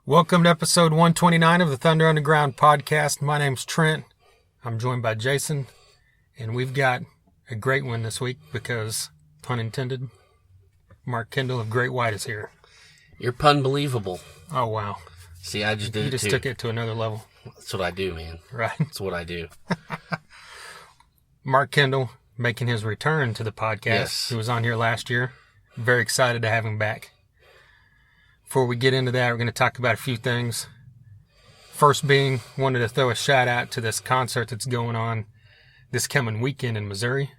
Welcome to episode 129 of the Thunder Underground podcast. My name's Trent. I'm joined by Jason, and we've got a great one this week because, pun intended, Mark Kendall of Great White is here. You're pun-believable. Oh, wow. See, I just did You it just too. took it to another level. That's what I do, man. Right. That's what I do. Mark Kendall making his return to the podcast. Yes. He was on here last year. Very excited to have him back. Before we get into that, we're going to talk about a few things. First being, wanted to throw a shout out to this concert that's going on this coming weekend in Missouri.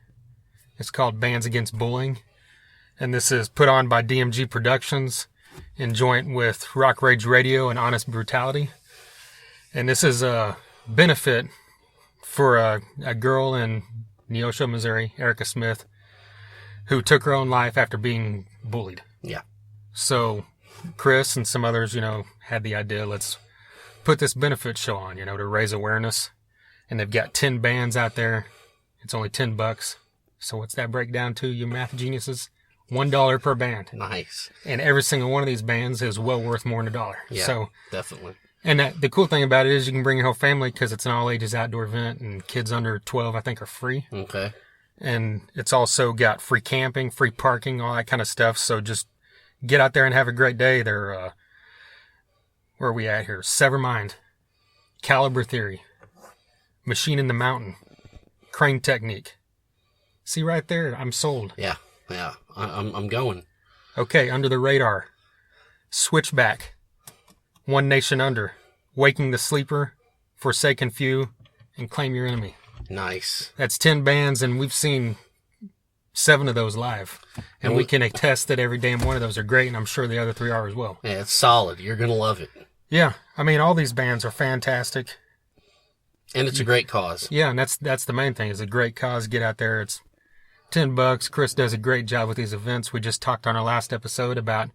It's called Bands Against Bullying. And this is put on by DMG Productions in joint with Rock Rage Radio and Honest Brutality. And this is a benefit for a girl in Neosho, Missouri, Erica Smith, who took her own life after being bullied. Yeah. So Chris and some others, had the idea, let's put this benefit show on, to raise awareness. And they've got 10 bands out there. It's only $10. So what's that break down to, you math geniuses? $1 per band. Nice. And every single one of these bands is well worth more than $1. Yeah, so, definitely. And the cool thing about it is you can bring your whole family because it's an all-ages outdoor event, and kids under 12, I think, are free. Okay. And it's also got free camping, free parking, all that kind of stuff. So just get out there and have a great day. They're, where are we at here? Severmind, Caliber Theory, Machine in the Mountain, Crane Technique. See right there? I'm sold. Yeah. I'm going. Okay, Under the Radar, Switchback, One Nation Under, Waking the Sleeper, Forsaken Few, and Claim Your Enemy. Nice. That's 10 bands, and we've seen 7 of those live. And we can attest that every damn one of those are great, and I'm sure the other 3 are as well. Yeah, it's solid. You're going to love it. Yeah, I mean, all these bands are fantastic. And it's a great cause. Yeah, and that's the main thing. It's a great cause. Get out there. It's $10. Chris does a great job with these events. We just talked on our last episode about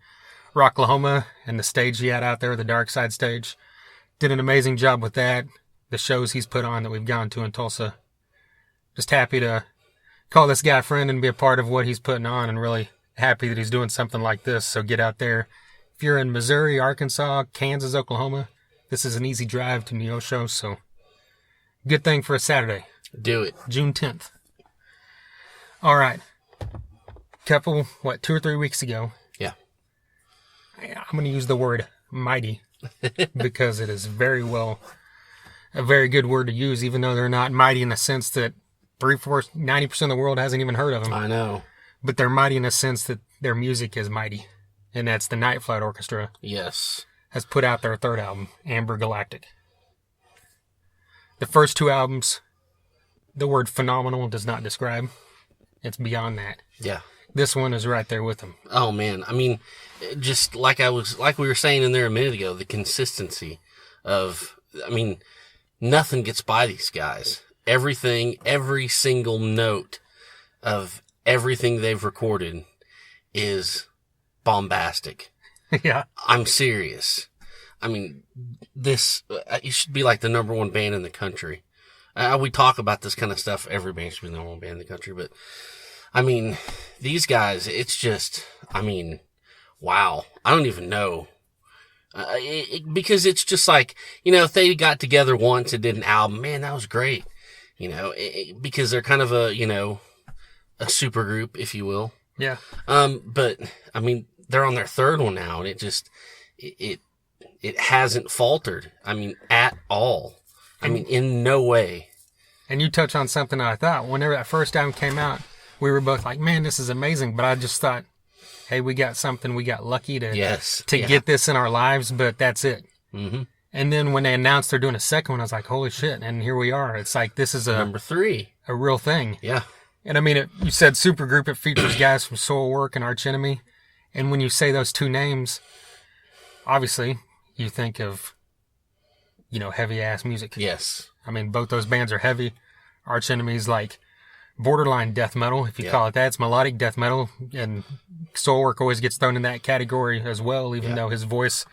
Rocklahoma and the stage he had out there, the Dark Side stage. Did an amazing job with that. The shows he's put on that we've gone to in Tulsa. Just happy to call this guy a friend and be a part of what he's putting on, and really happy that he's doing something like this. So get out there. If you're in Missouri, Arkansas, Kansas, Oklahoma, this is an easy drive to Neosho, so good thing for a Saturday. Do it. June 10th. All right. 2 or 3 weeks ago. Yeah. I'm going to use the word mighty because it is a very good word to use, even though they're not mighty in the sense that 90% of the world hasn't even heard of them. I know. But they're mighty in the sense that their music is mighty. And that's the Night Flight Orchestra. Yes. Has put out their 3rd album, Amber Galactic. The first 2 albums, the word phenomenal does not describe. It's beyond that. Yeah. This one is right there with them. Oh, man. I mean, just like we were saying in there a minute ago, the consistency of, nothing gets by these guys. Everything, every single note of everything they've recorded is bombastic. Yeah. I'm serious. It should be like the number 1 band in the country. We talk about this kind of stuff. Every band should be the number 1 band in the country, but these guys, it's just, wow. I don't even know. Because it's just like, if they got together once and did an album, man, that was great. Because they're kind of a super group, if you will. Yeah. But they're on their 3rd one now, and it just, it hasn't faltered. At all. In no way. And you touch on something I thought, whenever that first album came out, we were both like, man, this is amazing. But I just thought, hey, we got lucky to get this in our lives, but that's it. Mm-hmm. And then when they announced they're doing a second one, I was like, holy shit. And here we are. It's like, this is number 3, a real thing. Yeah. And you said supergroup, it features guys from Soilwork and Arch Enemy. And when you say those 2 names, obviously you think of, heavy ass music. Yes. Both those bands are heavy. Arch Enemy's like borderline death metal, if you call it that. It's melodic death metal, and Soilwork always gets thrown in that category as well, even though his voice,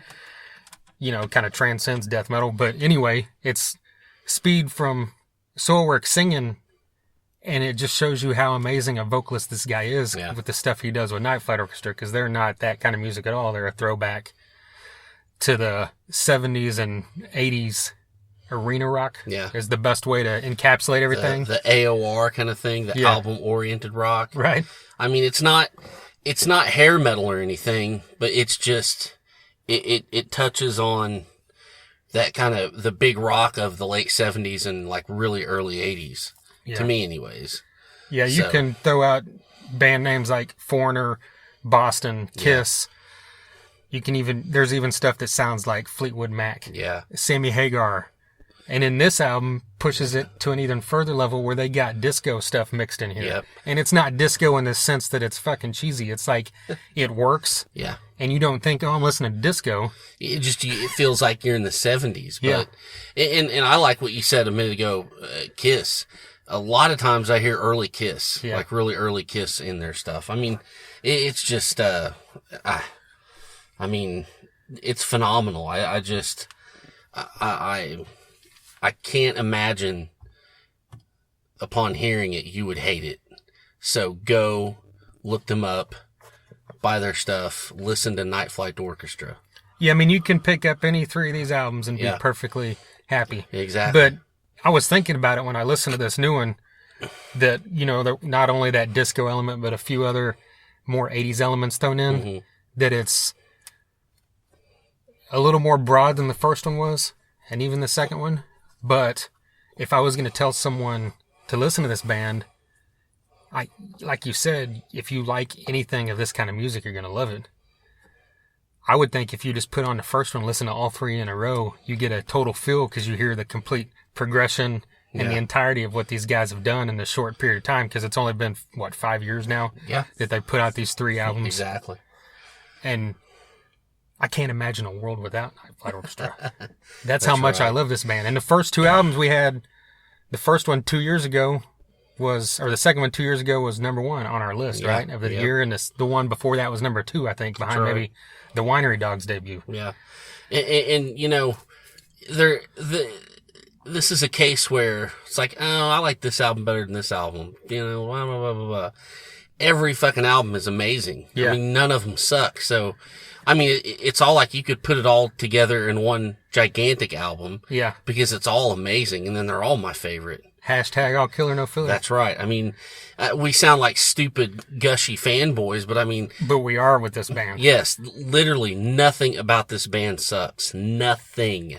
kind of transcends death metal. But anyway, it's speed from Soilwork singing, and it just shows you how amazing a vocalist this guy is with the stuff he does with Night Flight Orchestra, because they're not that kind of music at all. They're a throwback to the 70s and 80s arena rock. Yeah. Is the best way to encapsulate everything. The AOR kind of thing, the album-oriented rock. Right. I mean, it's not hair metal or anything, but it's just, it touches on that kind of the big rock of the late 70s and like really early 80s. Yeah. To me anyways. Yeah, you can throw out band names like Foreigner, Boston, Kiss. You can there's even stuff that sounds like Fleetwood Mac. Yeah. Sammy Hagar. And in this album, pushes it to an even further level where they got disco stuff mixed in here. Yep. And it's not disco in the sense that it's fucking cheesy. It's like, it works. Yeah. And you don't think, oh, I'm listening to disco. It feels like you're in the 70s. Yeah. But, and I like what you said a minute ago, Kiss. A lot of times I hear early Kiss, like really early Kiss in their stuff. I mean, it's just, I mean, it's phenomenal. I can't imagine upon hearing it, you would hate it. So go look them up, buy their stuff, listen to Night Flight Orchestra. Yeah, I mean, you can pick up any three of these albums and be perfectly happy. Exactly. But I was thinking about it when I listened to this new one, that, you know, not only that disco element, but a few other more 80s elements thrown in, that it's a little more broad than the first one was, and even the second one. But if I was going to tell someone to listen to this band, like you said, if you like anything of this kind of music, you're going to love it. I would think if you just put on the first one, listen to all three in a row, you get a total feel because you hear the complete progression and the entirety of what these guys have done in this short period of time, because it's only been, 5 years now that they put out these three albums. Exactly. And I can't imagine a world without Night Flight Orchestra. That's how much I love this band. And the first two albums we had, the first one 2 years ago the second one 2 years ago was number one on our list, right? Of the year. And the one before that was number two, I think, behind maybe the Winery Dogs debut. Yeah. And you know, this is a case where it's like, oh, I like this album better than this album. You know, blah, blah, blah, blah, blah. Every fucking album is amazing. Yeah. I mean, none of them suck. So, I mean, it's all like you could put it all together in one gigantic album. Yeah. Because it's all amazing, and then they're all my favorite. Hashtag all killer, no filler. That's right. I mean, we sound like stupid, gushy fanboys, but I mean... But we are with this band. Yes. Literally nothing about this band sucks. Nothing.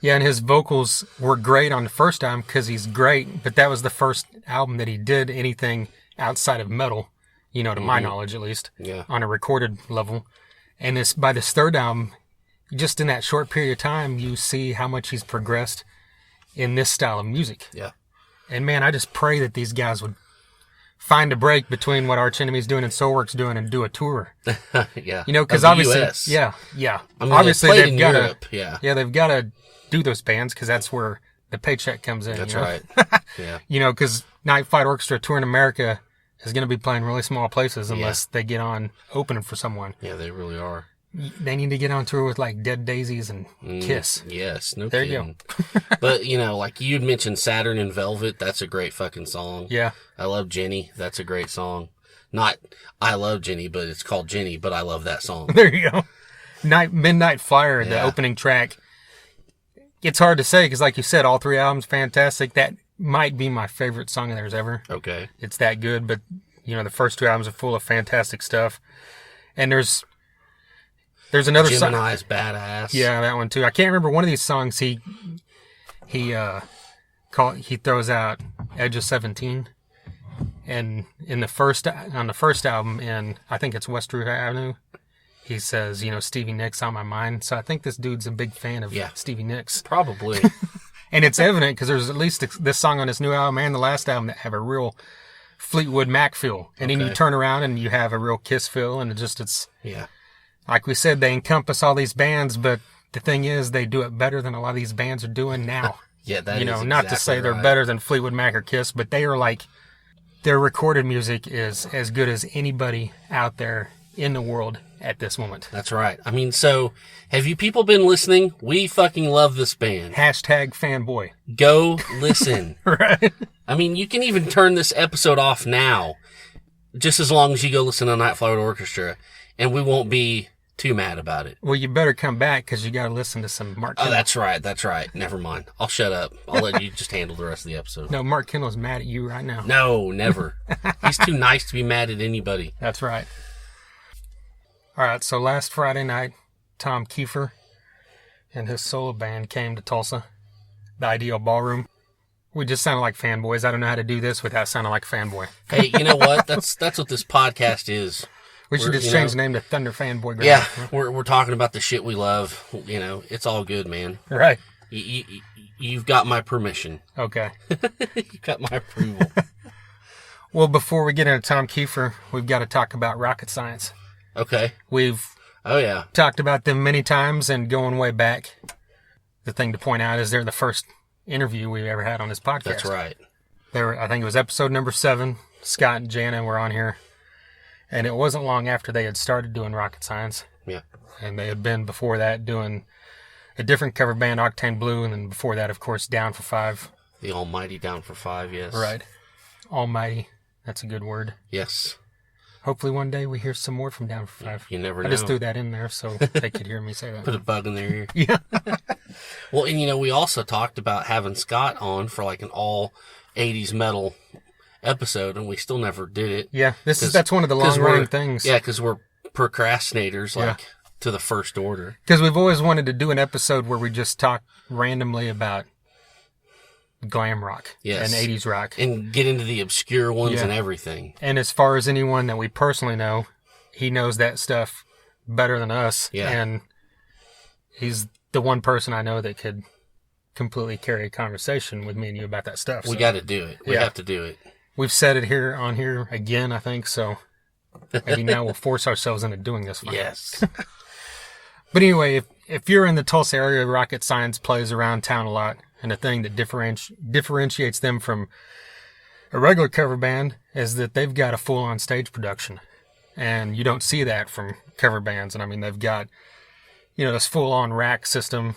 Yeah, and his vocals were great on the first album because he's great, but that was the first album that he did anything outside of metal, you know, to my knowledge at least, on a recorded level. And by this third album, just in that short period of time, you see how much he's progressed in this style of music. Yeah. And man, I just pray that these guys would find a break between what Arch Enemy's doing and Soulwork's doing and do a tour. Yeah. You know, because obviously, US. yeah. I mean, obviously they've got to, they've got to do those bands because that's where the paycheck comes in. That's you know? right. Yeah. You know, because Night Flight Orchestra touring America is going to be playing really small places unless they get on opening for someone. Yeah, they really are. They need to get on tour with like Dead Daisies and Kiss. Yes, no there kidding. You go. But, you know, like you'd mentioned Saturn and Velvet, that's a great fucking song. Yeah. I love Jenny, that's a great song. Not I love Jenny, but it's called Jenny, but I love that song. There you go. Midnight Flyer, the opening track. It's hard to say because, like you said, all three albums fantastic. That might be my favorite song of theirs ever. Okay. It's that good, but, you know, the first two albums are full of fantastic stuff. And there's another song. Gemini's Badass. Yeah, that one too. I can't remember one of these songs. He throws out Edge of 17, and on the first album, in I think it's West Root Avenue, he says, you know, Stevie Nicks on my mind. So I think this dude's a big fan of Stevie Nicks. Probably. And it's evident because there's at least this song on this new album and the last album that have a real Fleetwood Mac feel, and then you turn around and you have a real Kiss feel, and it's. Like we said, they encompass all these bands, but the thing is, they do it better than a lot of these bands are doing now. That you know, is not exactly to say they're right. better than Fleetwood Mac or Kiss, but they are like, their recorded music is as good as anybody out there in the world at this moment. That's right. I mean, so, have you people been listening? We fucking love this band. Hashtag fanboy. Go listen. Right. I mean, you can even turn this episode off now, just as long as you go listen to Night Flight Orchestra, and we won't be too mad about it. Well, you better come back because you got to listen to some Mark Kendall. Oh, that's right. Never mind. I'll shut up. I'll let you just handle the rest of the episode. No, Mark Kendall's mad at you right now. No, never. He's too nice to be mad at anybody. That's right. All right, so last Friday night, Tom Keifer and his solo band came to Tulsa, the IDL Ballroom. We just sounded like fanboys. I don't know how to do this without sounding like a fanboy. Hey, you know what? That's what this podcast is. We should just change the name to Thunder Fanboy. Yeah, we're talking about the shit we love. You know, it's all good, man. Right. You've got my permission. Okay. You've got my approval. Well, before we get into Tom Keifer, we've got to talk about rocket science. Okay. We've talked about them many times, and going way back, the thing to point out is they're the first interview we've ever had on this podcast. That's right. I think it was episode number 7. Scott and Jana were on here. And it wasn't long after they had started doing rocket science. Yeah. And they had been before that doing a different cover band, Octane Blue, and then before that, of course, Down for Five. The almighty Down for Five, yes. Right. Almighty. That's a good word. Yes. Hopefully one day we hear some more from Down for Five. You never know. I just threw that in there so they could hear me say that. Put a bug in their ear. Yeah. Well, and you know, we also talked about having Scott on for like an all 80s metal episode, and we still never did it. Yeah, that's one of the long-running things. Yeah, because we're procrastinators, to the first order. Because we've always wanted to do an episode where we just talk randomly about glam rock and 80s rock. And get into the obscure ones and everything. And as far as anyone that we personally know, he knows that stuff better than us. Yeah. And he's the one person I know that could completely carry a conversation with me and you about that stuff. We got to do it. We have to do it. We've said it on here again, I think, so maybe now we'll force ourselves into doing this one. Yes. But anyway, if you're in the Tulsa area, rocket science plays around town a lot, and the thing that differentiates them from a regular cover band is that they've got a full-on stage production. And you don't see that from cover bands. And I mean, they've got, this full-on rack system,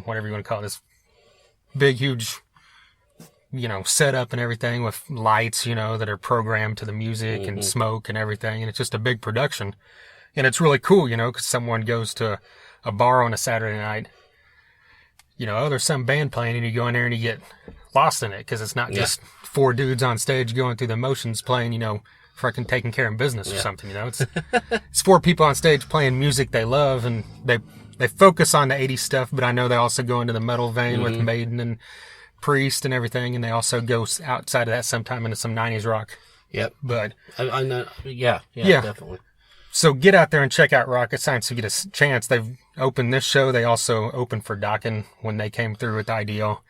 whatever you want to call it, this big, huge setup and everything with lights, that are programmed to the music and smoke and everything. And it's just a big production. And it's really cool, because someone goes to a bar on a Saturday night, there's some band playing, and you go in there and you get lost in it because it's not just 4 dudes on stage going through the motions playing, freaking taking care of business or something, It's 4 people on stage playing music they love, and they focus on the 80s stuff, but I know they also go into the metal vein with Maiden and Priest and everything, and they also go outside of that sometime into some 90s rock. Yep. But I know. Yeah, definitely. So get out there and check out Rocket Science if you get a chance. They've opened this show. They also opened for Dokken when they came through with IDL.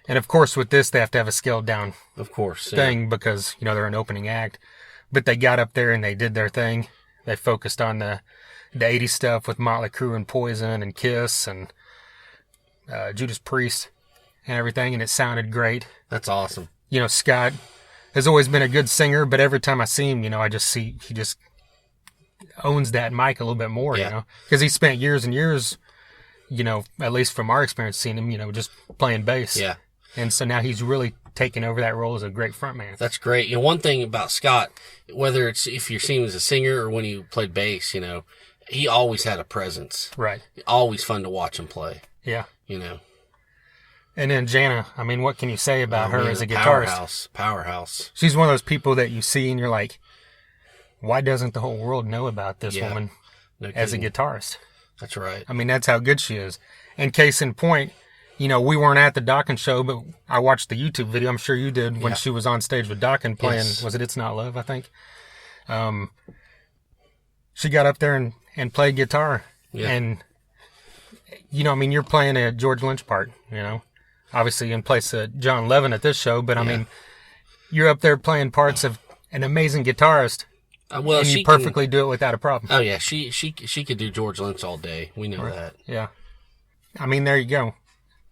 And of course, with this, they have to have a scaled down thing because, they're an opening act. But they got up there and they did their thing. They focused on the 80s stuff with Motley Crue and Poison and Kiss and Judas Priest and everything. And it sounded great. That's awesome. Scott has always been a good singer, but every time I see him, I just see he just owns that mic a little bit more, because he spent years and years, at least from our experience seeing him, just playing bass. Yeah. And so now he's really taken over that role as a great frontman. That's great. One thing about Scott, whether it's if you're seeing him as a singer or when he played bass, he always had a presence. Right. Always fun to watch him play. Yeah. And then Jana, I mean, what can you say about her as a guitarist? Powerhouse. She's one of those people that you see and you're like, why doesn't the whole world know about this woman as a guitarist? That's right. I mean, that's how good she is. And case in point, we weren't at the Dokken show, but I watched the YouTube video. I'm sure you did when she was on stage with Dokken playing, was it It's Not Love, I think? She got up there and played guitar. Yeah. And, you're playing a George Lynch part, obviously in place of John Levin at this show, but I mean, you're up there playing parts of an amazing guitarist. And you perfectly do it without a problem. Oh yeah, she could do George Lynch all day. We know that. Yeah, I mean, there you go.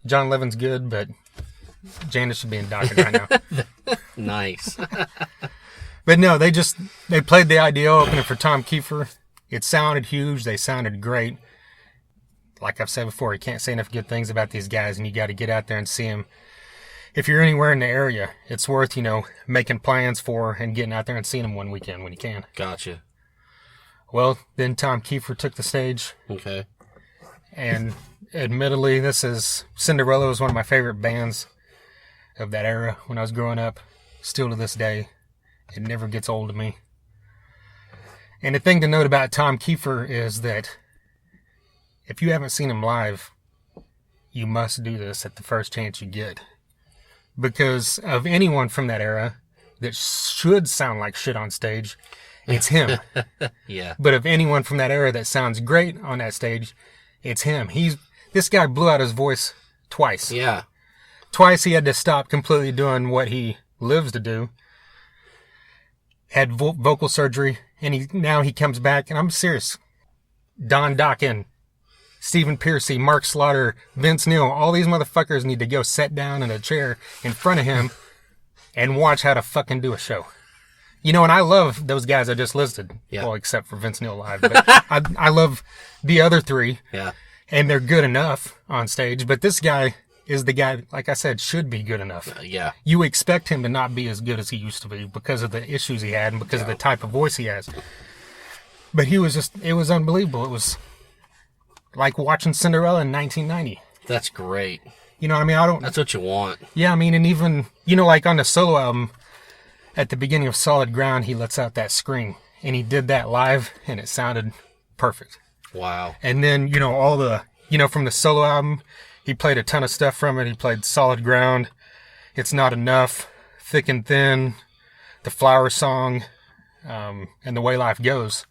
John Levin's good, but Janice should be in Dokken right now. Nice. But no, they played the IDL opening for Tom Keifer. It sounded huge. They sounded great. Like I've said before, you can't say enough good things about these guys, and you got to get out there and see them. If you're anywhere in the area, it's worth, making plans for and getting out there and seeing them one weekend when you can. Gotcha. Well, then Tom Keifer took the stage. Okay. And admittedly, Cinderella was one of my favorite bands of that era when I was growing up. Still to this day, it never gets old to me. And the thing to note about Tom Keifer is that if you haven't seen him live, you must do this at the first chance you get. Because of anyone from that era that should sound like shit on stage, it's him. Yeah. But of anyone from that era that sounds great on that stage, it's him. This guy blew out his voice twice. Yeah. Twice he had to stop completely doing what he lives to do. Had vocal surgery, and now he comes back, and I'm serious. Don Dokken, Stephen Pearcy, Mark Slaughter, Vince Neil, all these motherfuckers need to go sit down in a chair in front of him and watch how to fucking do a show. You know, and I love those guys I just listed. Yeah. Well, except for Vince Neil live. But I love the other three. Yeah. And they're good enough on stage. But this guy is the guy, like I said, should be good enough. Yeah. You expect him to not be as good as he used to be because of the issues he had and because of the type of voice he has. But it was unbelievable. It was like watching Cinderella in 1990. That's great. You know what I mean? That's what you want. Yeah, I mean, and even, you know, like on the solo album, at the beginning of Solid Ground, he lets out that scream. And he did that live, and it sounded perfect. Wow. And then, you know, from the solo album, he played a ton of stuff from it. He played Solid Ground, It's Not Enough, Thick and Thin, The Flower Song, and The Way Life Goes.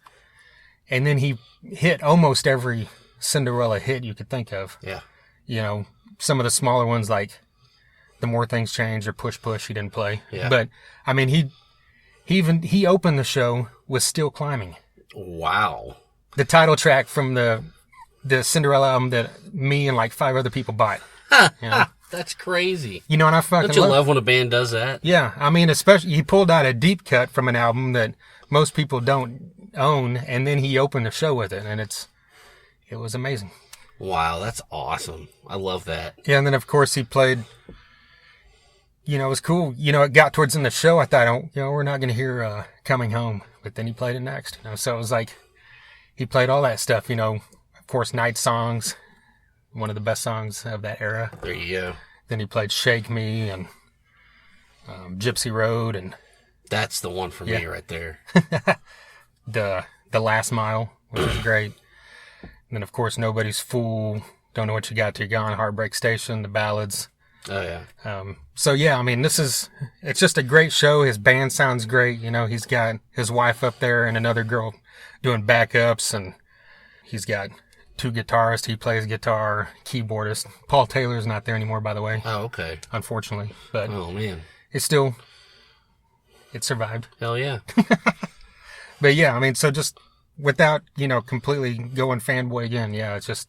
And then he hit almost every Cinderella hit you could think of. Yeah. You know, some of the smaller ones like The More Things Change or Push Push he didn't play. Yeah. But, I mean, he opened the show with Still Climbing. Wow. The title track from the Cinderella album that me and like 5 other people bought. You know? That's crazy. You know, and I fucking Don't you love when a band does that? Yeah, I mean, especially he pulled out a deep cut from an album that most people don't own, and then he opened the show with it, and it was amazing. Wow, that's awesome. I love that. Yeah, and then of course he played. You know, it was cool. You know, it got towards in the show. I thought, we're not going to hear "Coming Home," but then he played it next. You know, so it was like he played all that stuff. You know, of course, Night Songs, one of the best songs of that era. There you go. Then he played "Shake Me" and "Gypsy Road," and that's the one for me right there. the Last Mile, which was great. And then of course, "Nobody's Fool," "Don't Know What You Got Till You're Gone," "Heartbreak Station," the ballads. Oh yeah. So yeah, I mean, it's just a great show. His band sounds great. You know, he's got his wife up there and another girl doing backups, and he's got 2 guitarists. He plays guitar, keyboardist. Paul Taylor's not there anymore, by the way. Oh, okay. Unfortunately, but oh man, it survived. Hell yeah. But yeah, I mean, so just without, completely going fanboy again, yeah, it's just,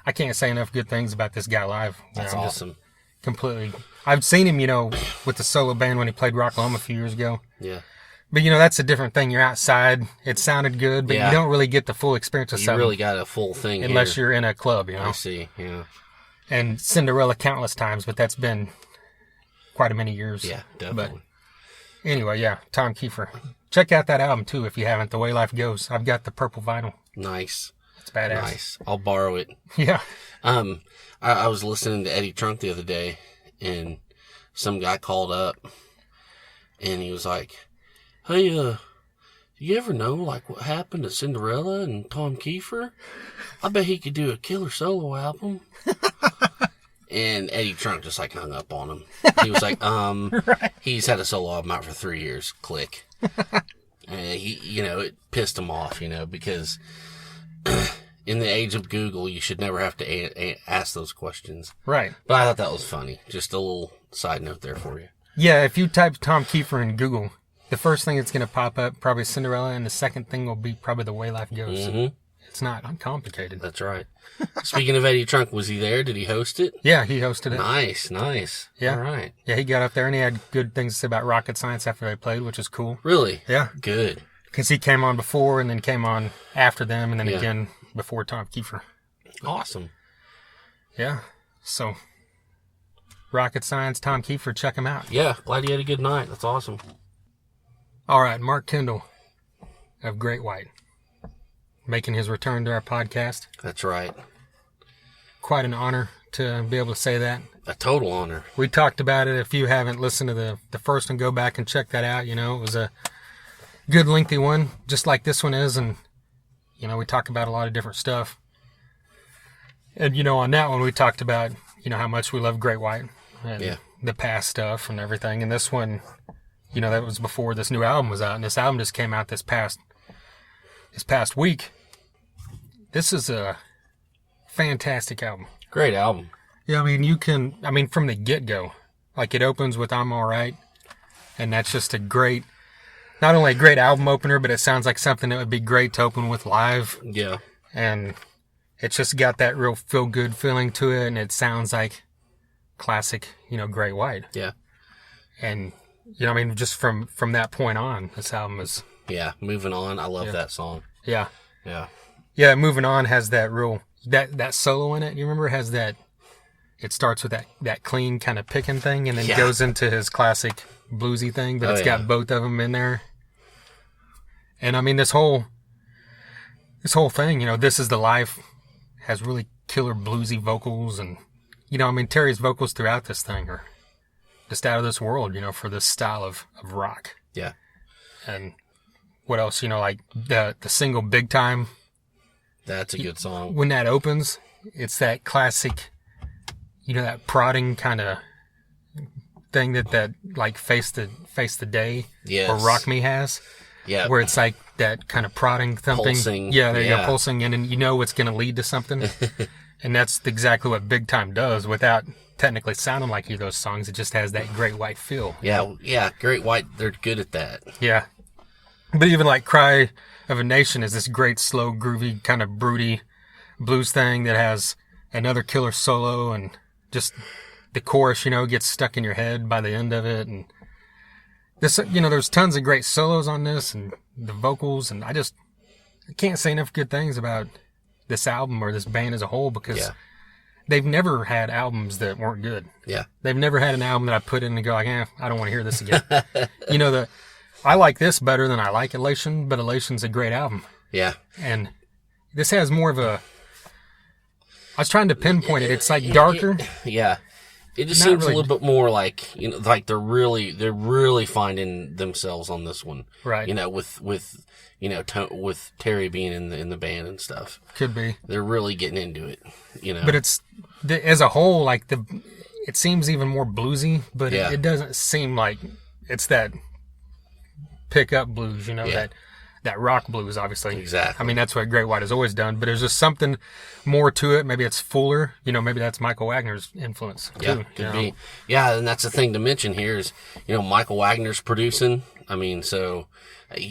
I can't say enough good things about this guy live. That's awesome. Completely. I've seen him, with the solo band when he played Rocklahoma a few years ago. Yeah. But, that's a different thing. You're outside. It sounded good, but you don't really get the full experience of something. You really got a full thing unless you're in a club, I see, yeah. And Cinderella countless times, but that's been quite a many years. Yeah, definitely. But anyway, yeah, Tom Keifer. Check out that album, too, if you haven't, The Way Life Goes. I've got the purple vinyl. Nice. It's badass. Nice. I'll borrow it. Yeah. I was listening to Eddie Trunk the other day, and some guy called up, and he was like, "Hey, do you ever know, like, what happened to Cinderella and Tom Keifer? I bet he could do a killer solo album." And Eddie Trunk just, like, hung up on him. He was like, Right. He's had a solo album out for 3 years. Click. And it pissed him off, because in the age of Google, you should never have to ask those questions. Right. But I thought that was funny. Just a little side note there for you. Yeah, if you type Tom Keifer in Google, the first thing that's going to pop up probably Cinderella, and the second thing will be probably The Way Life Goes. Mm-hmm. It's not uncomplicated. That's right. Speaking of Eddie Trunk, was he there? Did he host it? Yeah, he hosted it. Nice. Yeah. All right. Yeah, he got up there and he had good things to say about rocket science after they played, which is cool. Really? Yeah. Good. Because he came on before and then came on after them and then again before Tom Keifer. Awesome. Yeah. So, rocket science, Tom Keifer, check him out. Yeah. Glad you had a good night. That's awesome. All right, Mark Kendall of Great White. making his return to our podcast. That's right. Quite an honor to be able to say that. A total honor. We talked about it. If you haven't listened to the first one, go back and check that out. You know, it was a good lengthy one, just like this one is. And, you know, we talked about a lot of different stuff. And, you know, on that one, we talked about, you know, how much we love Great White and the past stuff and everything. And this one, you know, that was before this new album was out. And this album just came out this past week. This is a fantastic album. Great album. Yeah, I mean, from the get-go, like it opens with I'm Alright, and that's just a great, not only a great album opener, but it sounds like something that would be great to open with live. Yeah. And it's just got that real feel-good feeling to it, and it sounds like classic, you know, Great White. Yeah. And, you know, I mean, just from that point on, this album is... Yeah, Moving On. I love that song. Yeah. Yeah. Yeah, Moving On has that real... That solo in it, you remember, has that... It starts with that clean kind of picking thing, and then goes into his classic bluesy thing, but it's got both of them in there. And I mean, this whole thing, you know, This Is the Life has really killer bluesy vocals, and, you know, I mean, Terry's vocals throughout this thing are just out of this world, you know, for this style of rock. Yeah. And what else, you know, like the single Big Time. That's a good song. When that opens, it's that classic, you know, that prodding kind of thing that like Face the Day or Rock Me has. Yeah. Where it's like that kind of prodding, thumping. Pulsing. Yeah, there you go, pulsing, and then you know it's going to lead to something. And that's exactly what Big Time does without technically sounding like either of those songs. It just has that Great White feel. Yeah, Great White, they're good at that. Yeah. But even like Cry of a Nation is this great, slow, groovy, kind of broody blues thing that has another killer solo, and just the chorus, you know, gets stuck in your head by the end of it. And this, you know, there's tons of great solos on this and the vocals, and I can't say enough good things about this album or this band as a whole, because they've never had albums that weren't good. Yeah. They've never had an album that I put in and go like, I don't want to hear this again. You know, I like this better than I like Elation, but Elation's a great album. Yeah. And this has more of a... I was trying to pinpoint it. It's like darker. It just seems really, a little bit more like, you know, like they're really finding themselves on this one. Right. You know, with you know, with Terry being in the band and stuff. Could be. They're really getting into it, you know. But it's, as a whole, like it seems even more bluesy, but it doesn't seem like it's that pickup blues, you know, that rock blues, obviously. Exactly. I mean, that's what Great White has always done, but there's just something more to it. Maybe it's fuller, you know, maybe that's Michael Wagner's influence too. Yeah, could be. Yeah, and that's the thing to mention here is, you know, Michael Wagner's producing. I mean, so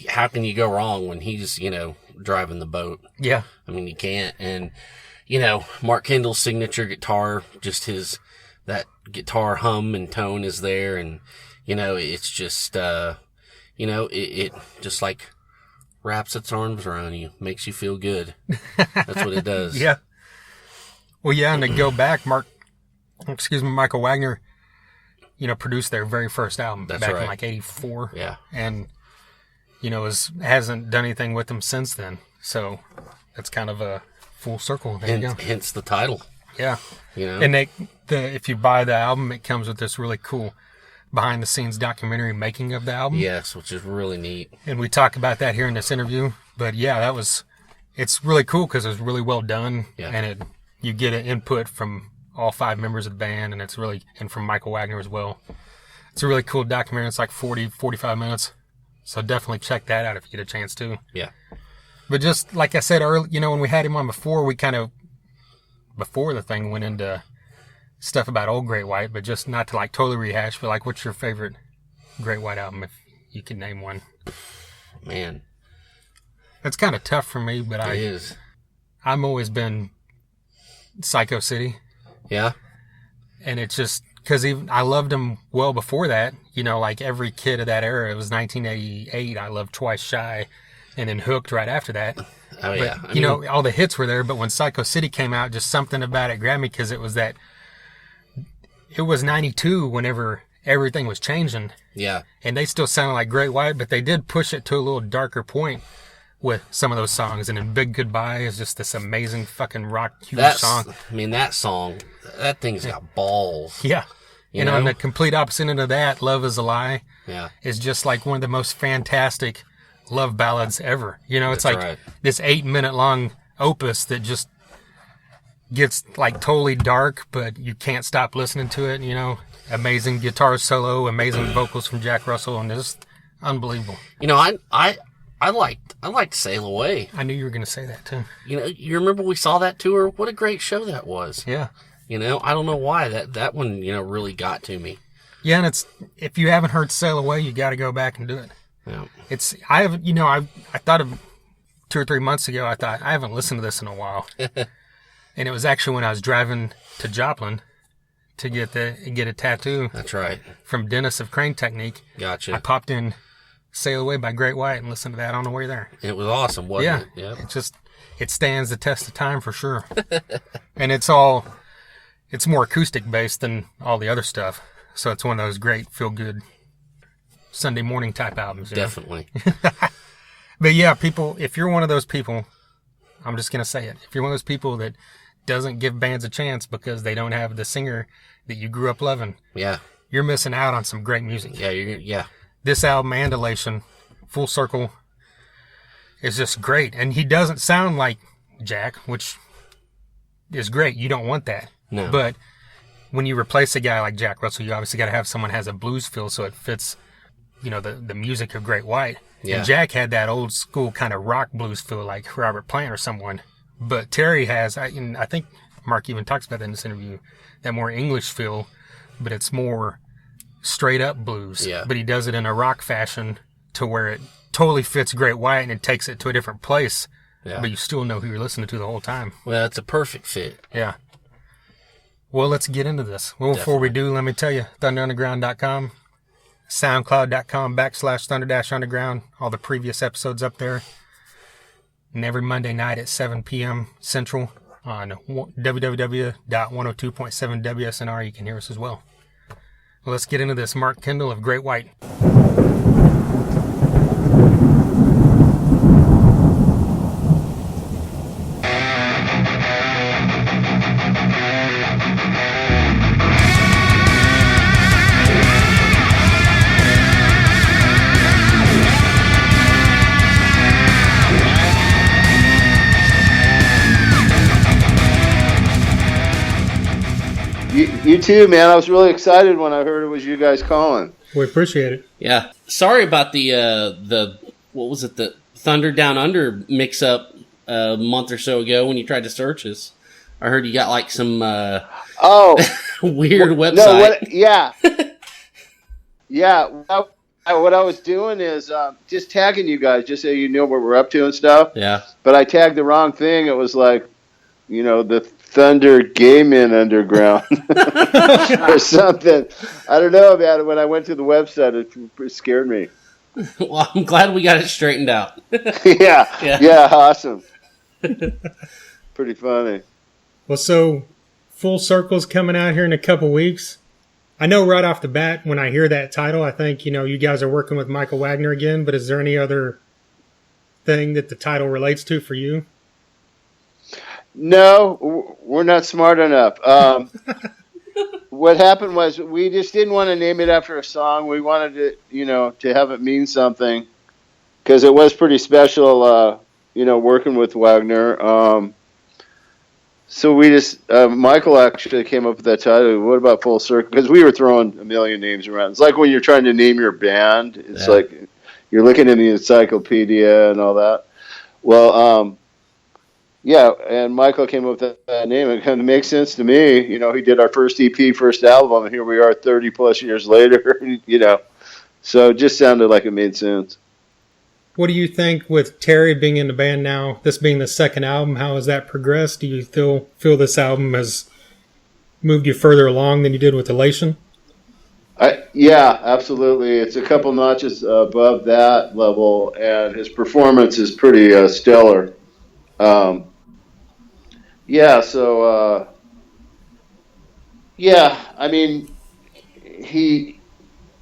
how can you go wrong when he's, you know, driving the boat? Yeah. I mean, you can't. And, you know, Mark Kendall's signature guitar, just that guitar hum and tone is there. And, you know, it's just, you know, it just like wraps its arms around you, makes you feel good. That's what it does. Yeah. Well, yeah, and to go back, Michael Wagner, you know, produced their very first album back in like 84. Yeah. And, you know, hasn't done anything with them since then. So that's kind of a full circle. There you go. Hence the title. Yeah. You know? And if you buy the album, it comes with this really cool behind the scenes documentary making of the album. Yes, which is really neat. And we talk about that here in this interview. But yeah, it's really cool because it was really well done. Yeah. And you get an input from all 5 members of the band, and from Michael Wagner as well. It's a really cool documentary. It's like 45 minutes. So definitely check that out if you get a chance to. Yeah. But just like I said earlier, you know, when we had him on before, we kind of, before the thing, went into stuff about old Great White, but just not to like totally rehash, but like, what's your favorite Great White album, if you could name one? Man. It's kind of tough for me, but it is. I've always been Psycho City. Yeah. And it's just, because I loved him well before that, you know, like every kid of that era. It was 1988, I loved Twice Shy, and then Hooked right after that. Oh, yeah. You know, all the hits were there, but when Psycho City came out, just something about it grabbed me, because it was 92 whenever everything was changing. Yeah. And they still sounded like Great White, but they did push it to a little darker point with some of those songs. And then Big Goodbye is just this amazing fucking rock huge song. I mean, that song, that thing's got balls. Yeah. And on the complete opposite end of that, Love Is a Lie is just like one of the most fantastic love ballads ever. You know, it's this 8-minute long opus that just gets like totally dark, but you can't stop listening to it. You know, amazing guitar solo, amazing vocals from Jack Russell, and just unbelievable. You know, I liked Sail Away. I knew you were going to say that too. You know, you remember we saw that tour? What a great show that was. Yeah. You know, I don't know why that one, you know, really got to me. Yeah, and it's, if you haven't heard Sail Away, you got to go back and do it. Yeah. I thought of 2 or 3 months ago, I thought, I haven't listened to this in a while. And it was actually when I was driving to Joplin to get a tattoo. That's right. From Dennis of Crane Technique. Gotcha. I popped in Sail Away by Great White and listened to that on the way there. It was awesome, wasn't it? Yeah. It stands the test of time for sure. And it's more acoustic based than all the other stuff. So it's one of those great feel-good Sunday morning type albums. Definitely. But yeah, people, if you're one of those people, I'm just going to say it. If you're one of those people that doesn't give bands a chance because they don't have the singer that you grew up loving, you're missing out on some great music. Yeah. This album, Andalation, Full Circle, is just great. And he doesn't sound like Jack, which is great. You don't want that. No. But when you replace a guy like Jack Russell, you obviously got to have someone who has a blues feel so it fits, you know, the music of Great White. Yeah. And Jack had that old school kind of rock blues feel like Robert Plant or someone. But Terry has, I think Mark even talks about that in this interview, that more English feel, but it's more straight up blues. Yeah. But he does it in a rock fashion to where it totally fits Great White and it takes it to a different place. Yeah. But you still know who you're listening to the whole time. Well, it's a perfect fit. Yeah. Well, let's get into this. Well, before we do, let me tell you, thunderunderground.com, soundcloud.com/thunder-underground, all the previous episodes up there. And every Monday night at 7 p.m. Central on www.102.7 WSNR, you can hear us as well. Well, let's get into this. Mark Kendall of Great White. You too, man. I was really excited when I heard it was you guys calling. We appreciate it. Yeah. Sorry about the what was it, the Thunder Down Under mix-up a month or so ago when you tried to search us. I heard you got like some weird website. No, yeah. What I was doing is just tagging you guys just so you know what we're up to and stuff. Yeah. But I tagged the wrong thing. It was like, you know, the Thunder Gay Men Underground or something. I don't know about it. When I went to the website, it scared me. Well, I'm glad we got it straightened out. Yeah, awesome. Pretty funny. Well, so Full Circle's coming out here in a couple weeks. I know right off the bat when I hear that title, I think, you know, you guys are working with Michael Wagner again, but is there any other thing that the title relates to for you? No, we're not smart enough. What happened was we just didn't want to name it after a song. We wanted it, you know, to have it mean something because it was pretty special, you know, working with Wagner. So we just, Michael actually came up with that title. What about Full Circle? Because we were throwing a million names around. It's like when you're trying to name your band. It's like you're looking in the encyclopedia and all that. Well, yeah, and Michael came up with that name. It kind of makes sense to me. You know, he did our first EP, first album, and here we are 30-plus years later, you know. So it just sounded like it made sense. What do you think with Terry being in the band now, this being the second album, how has that progressed? Do you feel this album has moved you further along than you did with Elation? Yeah, absolutely. It's a couple notches above that level, and his performance is pretty stellar. I mean,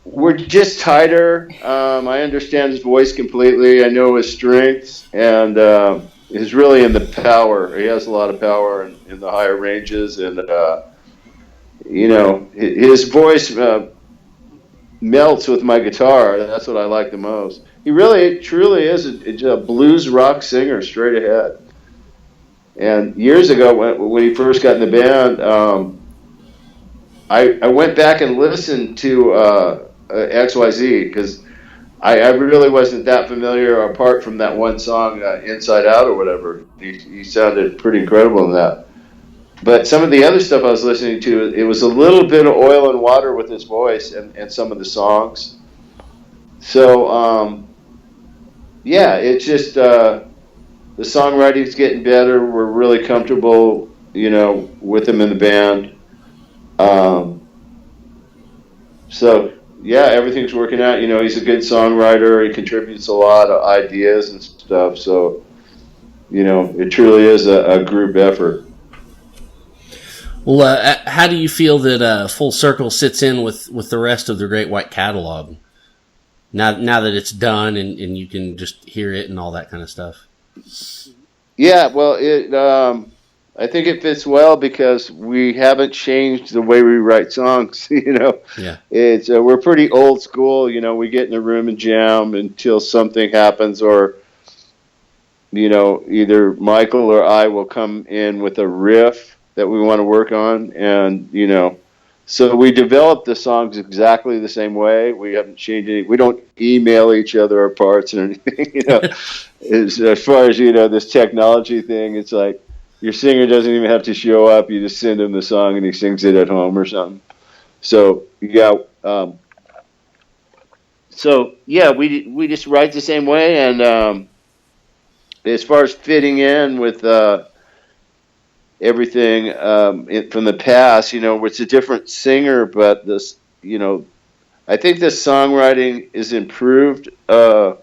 we're just tighter. I understand his voice completely. I know his strengths, and he's really in the power. He has a lot of power in the higher ranges, and his voice melts with my guitar. That's what I like the most. He really, truly is a blues rock singer straight ahead. And years ago, when he first got in the band, I went back and listened to XYZ because I really wasn't that familiar apart from that one song, Inside Out or whatever. He sounded pretty incredible in that. But some of the other stuff I was listening to, it was a little bit of oil and water with his voice and some of the songs. So, it's just the songwriting's getting better. We're really comfortable, with him in the band. Everything's working out. He's a good songwriter. He contributes a lot of ideas and stuff. So, it truly is a group effort. Well, how do you feel that Full Circle sits in with the rest of the Great White Catalog? Now that it's done and you can just hear it and all that kind of stuff. Yeah, well, I think it fits well because we haven't changed the way we write songs. Yeah. It's we're pretty old school. We get in a room and jam until something happens, or either Michael or I will come in with a riff that we want to work on, and so we develop the songs exactly the same way. We haven't changed any. We don't email each other our parts or anything. As far as this technology thing, it's like your singer doesn't even have to show up. You just send him the song and he sings it at home or something. So yeah, we just write the same way, and as far as fitting in with everything from the past, it's a different singer, but this, I think the songwriting is improved. There's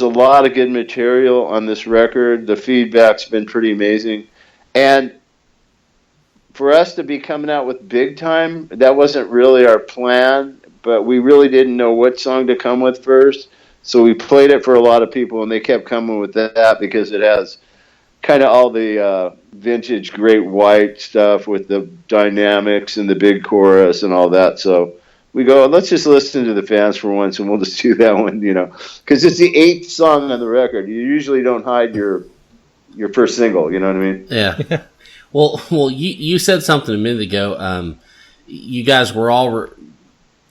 a lot of good material on this record. The feedback's been pretty amazing. And for us to be coming out with Big Time, that wasn't really our plan, but we really didn't know what song to come with first. So we played it for a lot of people, and they kept coming with that because it has kind of all the vintage Great White stuff with the dynamics and the big chorus and all that. So we go, let's just listen to the fans for once, and we'll just do that one, because it's the 8th song on the record. You usually don't hide your first single, you know what I mean? Yeah. Well, you said something a minute ago. You guys were all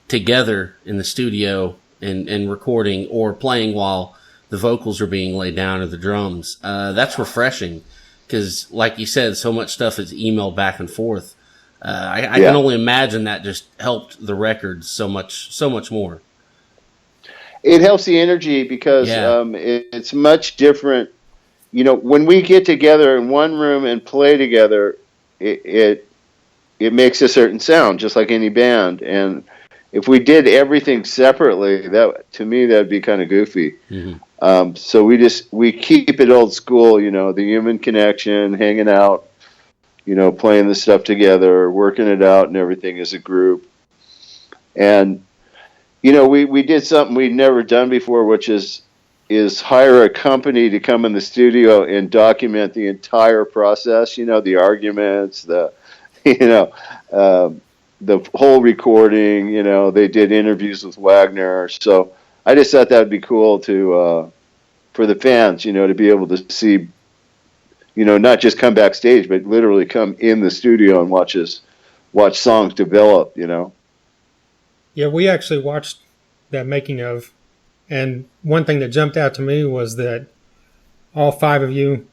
together in the studio and recording or playing while the vocals are being laid down or the drums. That's refreshing because, like you said, so much stuff is emailed back and forth. I can only imagine that just helped the record so much more. It helps the energy because it's much different. When we get together in one room and play together, it makes a certain sound, just like any band. And if we did everything separately, to me that'd be kind of goofy. Mm-hmm. So we keep it old school. The human connection, hanging out. Playing the stuff together, working it out and everything as a group. And, we did something we'd never done before, which is hire a company to come in the studio and document the entire process, the arguments, the whole recording, they did interviews with Wagner. So I just thought that would be cool for the fans, to be able to see, not just come backstage, but literally come in the studio and watch songs develop, Yeah, we actually watched that making of, and one thing that jumped out to me was that all 5 of you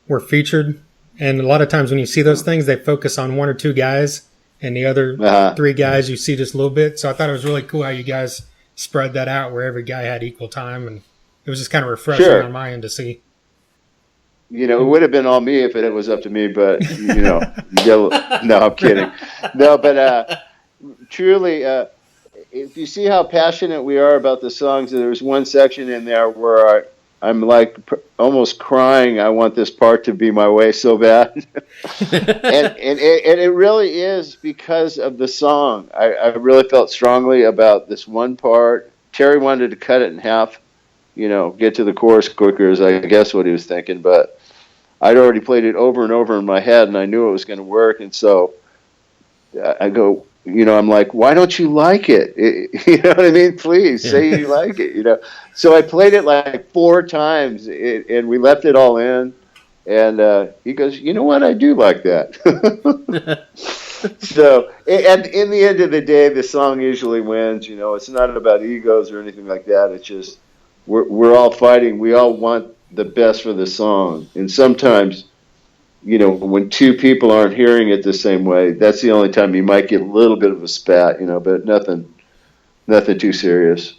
were featured, and a lot of times when you see those things, they focus on 1 or 2 guys, and the other 3 guys you see just a little bit. So I thought it was really cool how you guys spread that out where every guy had equal time, and it was just kind of refreshing on my end to see. It would have been all me if it was up to me, but, no, I'm kidding. No, but truly, if you see how passionate we are about the songs, there's one section in there where I'm like almost crying. I want this part to be my way so bad. and it really is because of the song. I really felt strongly about this one part. Terry wanted to cut it in half, get to the chorus quicker, is I guess what he was thinking. But I'd already played it over and over in my head, and I knew it was going to work. And so I go, I'm like, why don't you like it? You know what I mean? Please say you like it, So I played it like 4 times, and we left it all in. And he goes, you know what? I do like that. So, and in the end of the day, the song usually wins. It's not about egos or anything like that. It's just we're all fighting. We all want the best for the song. And sometimes, when 2 people aren't hearing it the same way, that's the only time you might get a little bit of a spat, but nothing too serious.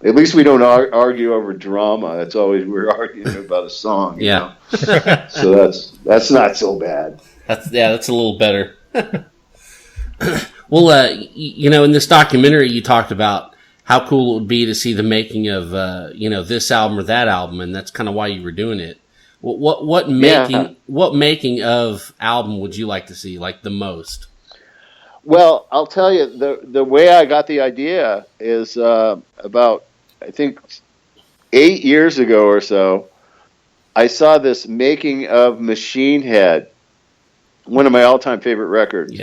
At least we don't argue over drama. It's always we're arguing about a song. Yeah. So that's not so bad. That's a little better. Well, in this documentary, you talked about how cool it would be to see the making of, this album or that album, and that's kind of why you were doing it. What making of album would you like to see, like the most? Well, I'll tell you, the way I got the idea is about, I think, 8 years ago or so, I saw this making of Machine Head, one of my all-time favorite records,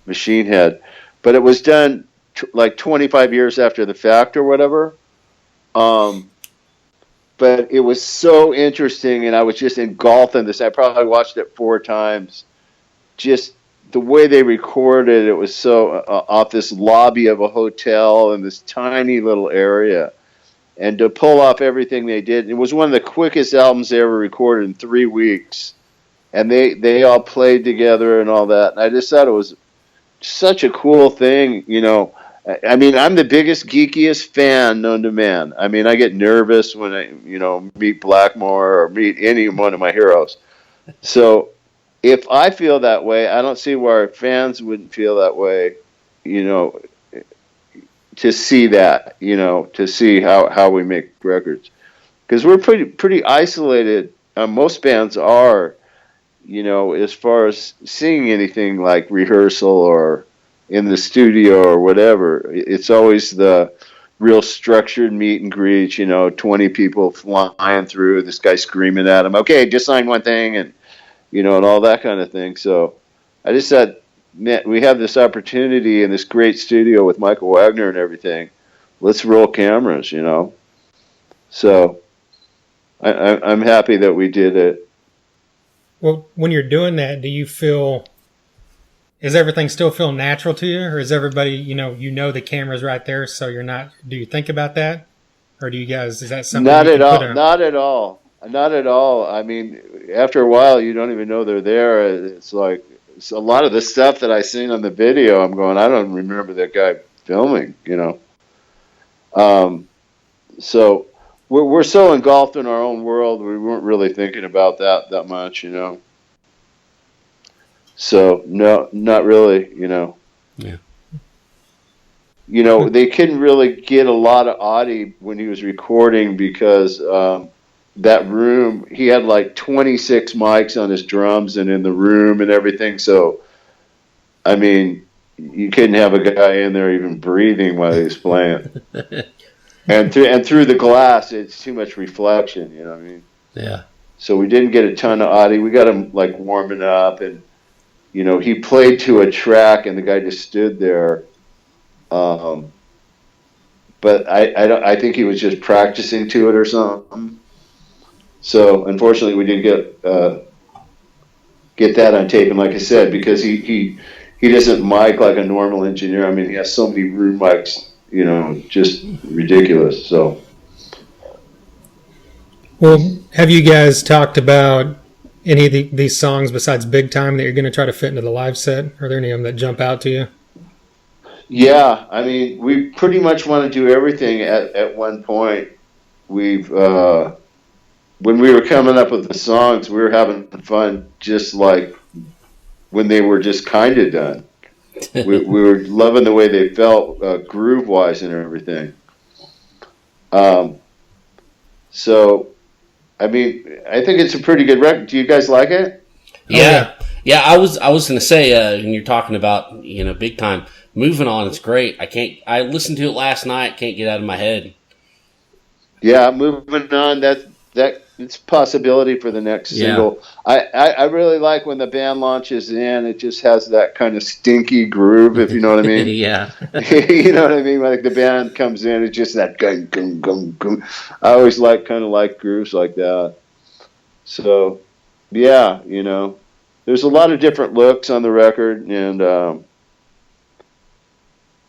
Machine Head. But it was done like 25 years after the fact or whatever. But it was so interesting, and I was just engulfed in this. I probably watched it 4 times. Just the way they recorded it was so off this lobby of a hotel in this tiny little area. And to pull off everything they did, it was one of the quickest albums they ever recorded in 3 weeks. And they all played together and all that. And I just thought it was such a cool thing, I mean, I'm the biggest, geekiest fan known to man. I mean, I get nervous when I, meet Blackmore or meet any one of my heroes. So if I feel that way, I don't see why our fans wouldn't feel that way, to see that, to see how we make records. Because we're pretty isolated. Most bands are, as far as seeing anything like rehearsal or in the studio or whatever. It's always the real structured meet and greet, 20 people flying through, this guy screaming at him, okay, just sign one thing, and, and all that kind of thing. So I just thought, man, we have this opportunity in this great studio with Michael Wagner and everything. Let's roll cameras, So I'm happy that we did it. Well, when you're doing that, do you feel... Is everything still feel natural to you, or is everybody, the camera's right there, so you're not? Do you think about that, or do you guys? Is that something? Not at all. Not at all. Not at all. I mean, after a while, you don't even know they're there. It's like a lot of the stuff that I seen on the video. I'm going, I don't remember that guy filming. So we're so engulfed in our own world, we weren't really thinking about that much. So no, not really, Yeah. They couldn't really get a lot of audio when he was recording because that room, he had like 26 mics on his drums and in the room and everything. So, I mean, you couldn't have a guy in there even breathing while he was playing. and through the glass, it's too much reflection, you know what I mean? Yeah. So we didn't get a ton of audio. We got him like warming up, and he played to a track, and the guy just stood there. But I think he was just practicing to it or something. So unfortunately, we didn't get that on tape. And like I said, because he doesn't mic like a normal engineer. I mean, he has so many room mics, just ridiculous. So. Well, have you guys talked about any of these songs besides Big Time that you're going to try to fit into the live set? Are there any of them that jump out to you? Yeah, I mean, we pretty much want to do everything at one point. We've when we were coming up with the songs, we were having fun just like when they were just kind of done. we were loving the way they felt groove-wise and everything. So, I mean, I think it's a pretty good record. Do you guys like it? Yeah. Yeah, I was going to say, when you're talking about, big time, Moving On, it's great. I listened to it last night, can't get it out of my head. Yeah, Moving On, that it's a possibility for the next single. I really like when the band launches in, it just has that kind of stinky groove, if you know what I mean. Yeah. You know what I mean? Like the band comes in, it's just that gung, gung, gung, gung. I always like grooves like that. So, yeah, there's a lot of different looks on the record, and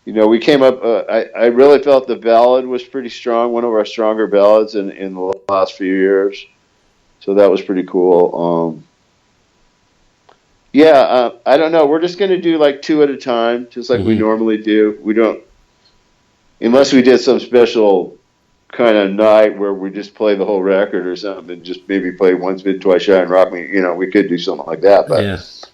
we came up. I really felt the ballad was pretty strong, one of our stronger ballads in the last few years. So that was pretty cool. I don't know. We're just going to do like two at a time, just like we normally do. We don't, unless we did some special kind of night where we just play the whole record or something, and just maybe play Once Bitten, Twice Shy and Rock Me. We could do something like that, but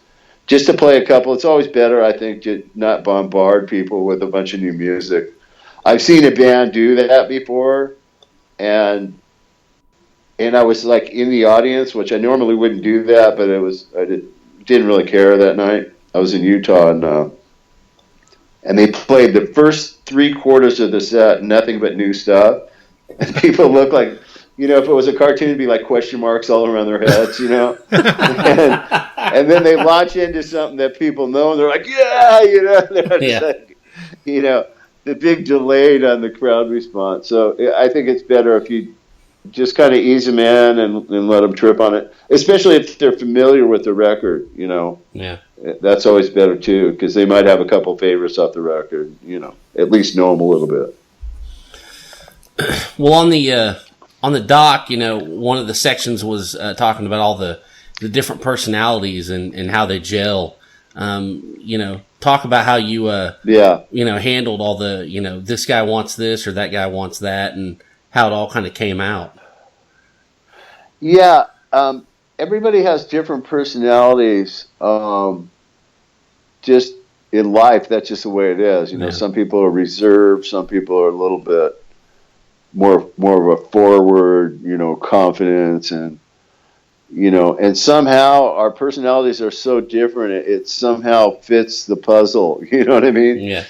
just to play a couple, it's always better, I think, to not bombard people with a bunch of new music. I've seen a band do that before, and I was like in the audience, which I normally wouldn't do that, but I didn't really care that night. I was in Utah, and they played the first 3/4 of the set, nothing but new stuff, and people look like, if it was a cartoon, it'd be like question marks all around their heads, and then they launch into something that people know, and they're like, the big delayed on the crowd response. So I think it's better if you just kind of ease them in and let them trip on it, especially if they're familiar with the record, Yeah. That's always better, too, because they might have a couple favorites off the record, at least know them a little bit. Well, on the doc, one of the sections was talking about all the different personalities and how they gel. Talk about how you handled all the this guy wants this or that guy wants that, and how it all kind of came out. Yeah, everybody has different personalities. Just in life, that's just the way it is. Some people are reserved, some people are a little bit more of a forward, confidence, and and somehow our personalities are so different. It somehow fits the puzzle. You know what I mean? Yeah.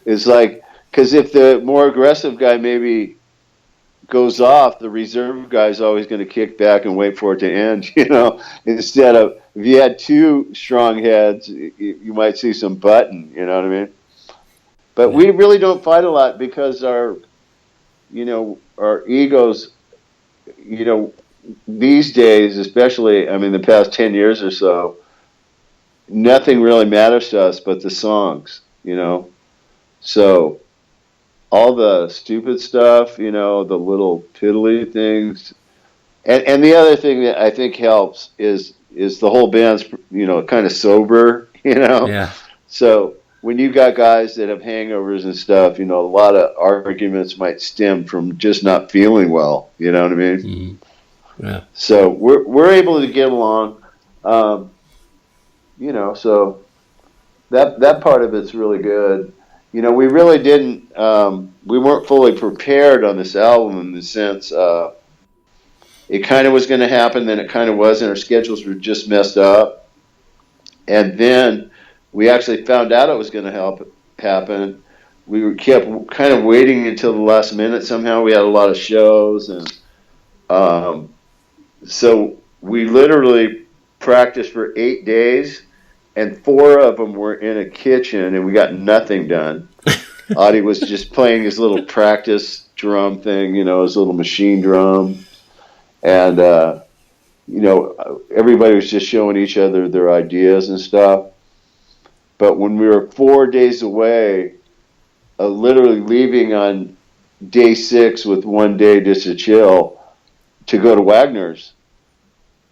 It's like, because if the more aggressive guy maybe goes off, the reserve guy is always going to kick back and wait for it to end. Instead of, if you had two strong heads, you might see some button. You know what I mean? But we really don't fight a lot because our egos, these days, especially, the past 10 years or so, nothing really matters to us but the songs, So all the stupid stuff, the little piddly things. And the other thing that I think helps is the whole band's, kind of sober, Yeah. So when you've got guys that have hangovers and stuff, a lot of arguments might stem from just not feeling well. You know what I mean? Mm-hmm. Yeah. So we're able to get along, so that part of it's really good. We really didn't, we weren't fully prepared on this album in the sense, it kind of was going to happen, then it kind of wasn't. Our schedules were just messed up. And then we actually found out it was going to happen. We kept kind of waiting until the last minute. Somehow we had a lot of shows, and so we literally practiced for 8 days, and 4 of them were in a kitchen, and we got nothing done. Audie was just playing his little practice drum thing, his little machine drum, and everybody was just showing each other their ideas and stuff. But when we were 4 days away, literally leaving on day 6 with 1 day just to chill to go to Wagner's,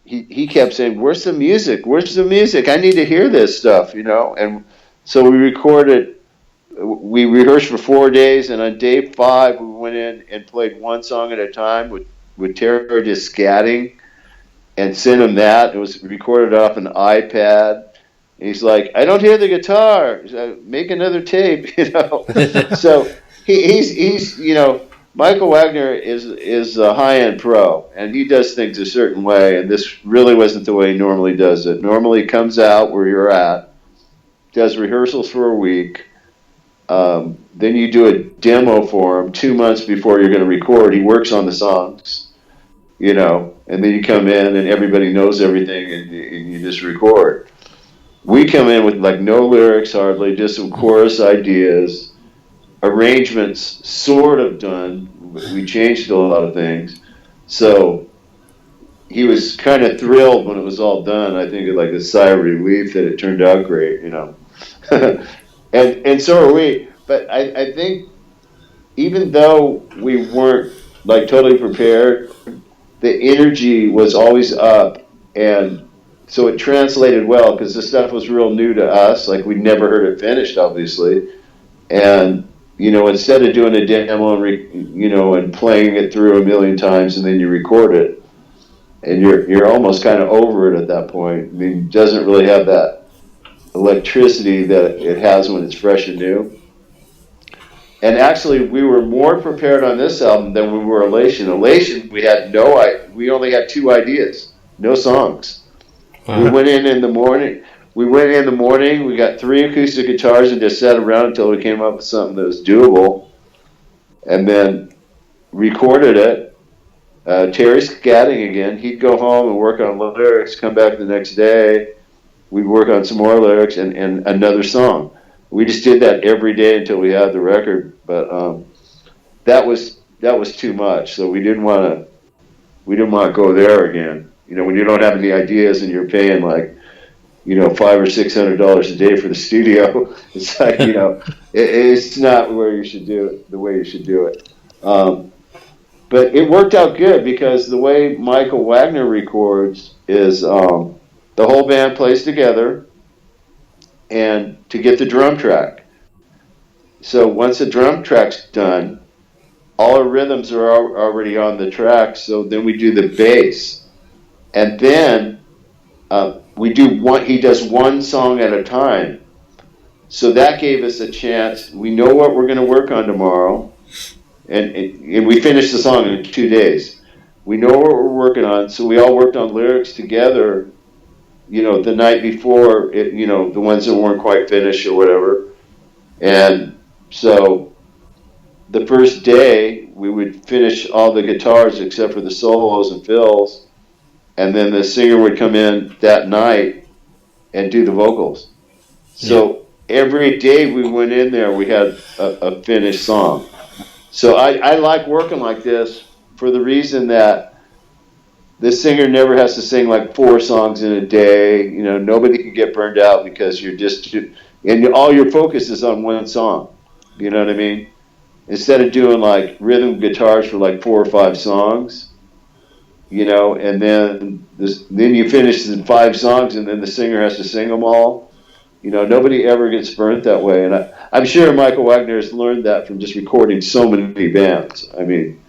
he kept saying, "Where's the music? Where's the music? I need to hear this stuff," And so we recorded. We rehearsed for 4 days, and on day 5, we went in and played one song at a time with Tara just scatting, and sent him that. It was recorded off an iPad. And he's like, "I don't hear the guitar. Make another tape," So he's Michael Wagner is a high-end pro, and he does things a certain way, and this really wasn't the way he normally does it. Normally he comes out where you're at, does rehearsals for a week, then you do a demo for him 2 months before you're going to record. He works on the songs, and then you come in and everybody knows everything, and you just record. We come in with like no lyrics hardly, just some chorus ideas, arrangements sort of done. We changed a lot of things. So he was kind of thrilled when it was all done. I think like a sigh of relief that it turned out great, and so are we. But I think even though we weren't like totally prepared, the energy was always up, and so it translated well because the stuff was real new to us. Like we'd never heard it finished, obviously, and instead of doing a demo and playing it through a million times and then you record it, and you're almost kind of over it at that point. I mean, it doesn't really have that electricity that it has when it's fresh and new. And actually, we were more prepared on this album than we were Elation. Elation, we only had 2 ideas, no songs. We went in the morning. We got 3 acoustic guitars and just sat around until we came up with something that was doable, and then recorded it. Terry's scatting again. He'd go home and work on lyrics, come back the next day. We'd work on some more lyrics and another song. We just did that every day until we had the record, but that was too much. So we didn't want to go there again. When you don't have any ideas and you're paying like, $500 or $600 a day for the studio, it's like it's not where you should do it the way you should do it. But it worked out good because the way Michael Wagner records is the whole band plays together and to get the drum track. So once the drum track's done, all our rhythms are already on the track, so then we do the bass. And then he does one song at a time. So that gave us a chance. We know what we're going to work on tomorrow, and we finished the song in 2 days. We know what we're working on, so we all worked on lyrics together, the night before, the ones that weren't quite finished or whatever. And so the first day, we would finish all the guitars except for the solos and fills, and then the singer would come in that night and do the vocals. So every day we went in there, we had a finished song. So I like working like this for the reason that the singer never has to sing like 4 songs in a day. Nobody can get burned out because and all your focus is on one song. You know what I mean? Instead of doing like rhythm guitars for like 4 or 5 songs, and then you finish in 5 songs and then the singer has to sing them all. Nobody ever gets burnt that way. And I'm sure Michael Wagner has learned that from just recording so many bands. I mean,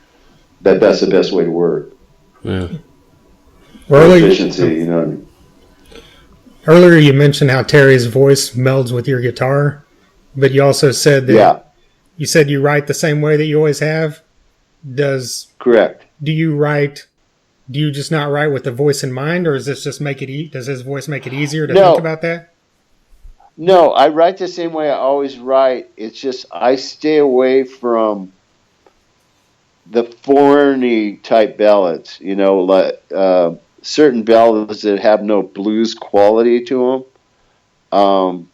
that's the best way to work. Yeah. Efficiency, what I mean? Earlier you mentioned how Terry's voice melds with your guitar, but you also said that you said you write the same way that you always have. Correct. Do you just not write with the voice in mind, or does this just does his voice make it easier to think about that? No, I write the same way I always write. It's just I stay away from the foreign-y type ballads, like certain ballads that have no blues quality to them.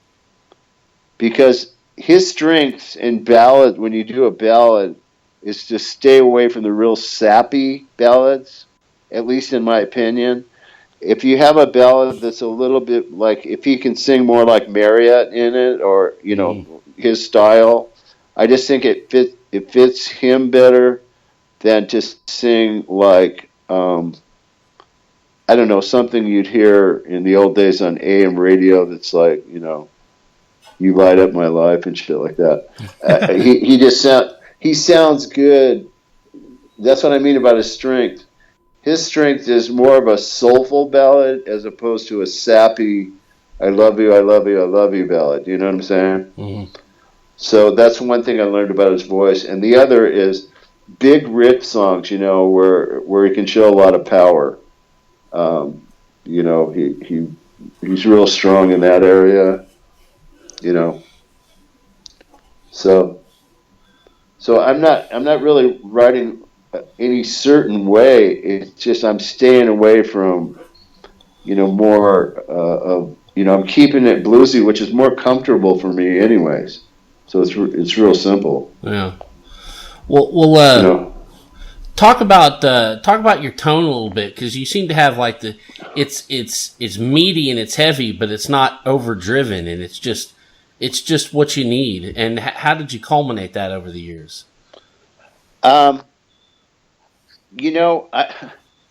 Because his strength in ballad, when you do a ballad, is to stay away from the real sappy ballads, at least in my opinion. If you have a ballad that's a little bit like, if he can sing more like Marriott in it, or his style, I just think it fits him better than to sing like I don't know, something you'd hear in the old days on AM radio that's like, you light up my life and shit like that. He sounds good. That's what I mean about his strength. His strength is more of a soulful ballad as opposed to a sappy, I love you, I love you, I love you ballad. You know what I'm saying? Mm-hmm. So that's one thing I learned about his voice. And the other is big riff songs, where he can show a lot of power. He's real strong in that area, So I'm not really writing any certain way. It's just I'm staying away from, more of, I'm keeping it bluesy, which is more comfortable for me anyways. So it's real simple. Yeah. Well, talk about your tone a little bit, because you seem to have like it's meaty and it's heavy, but it's not overdriven, and it's just what you need. And how did you culminate that over the years?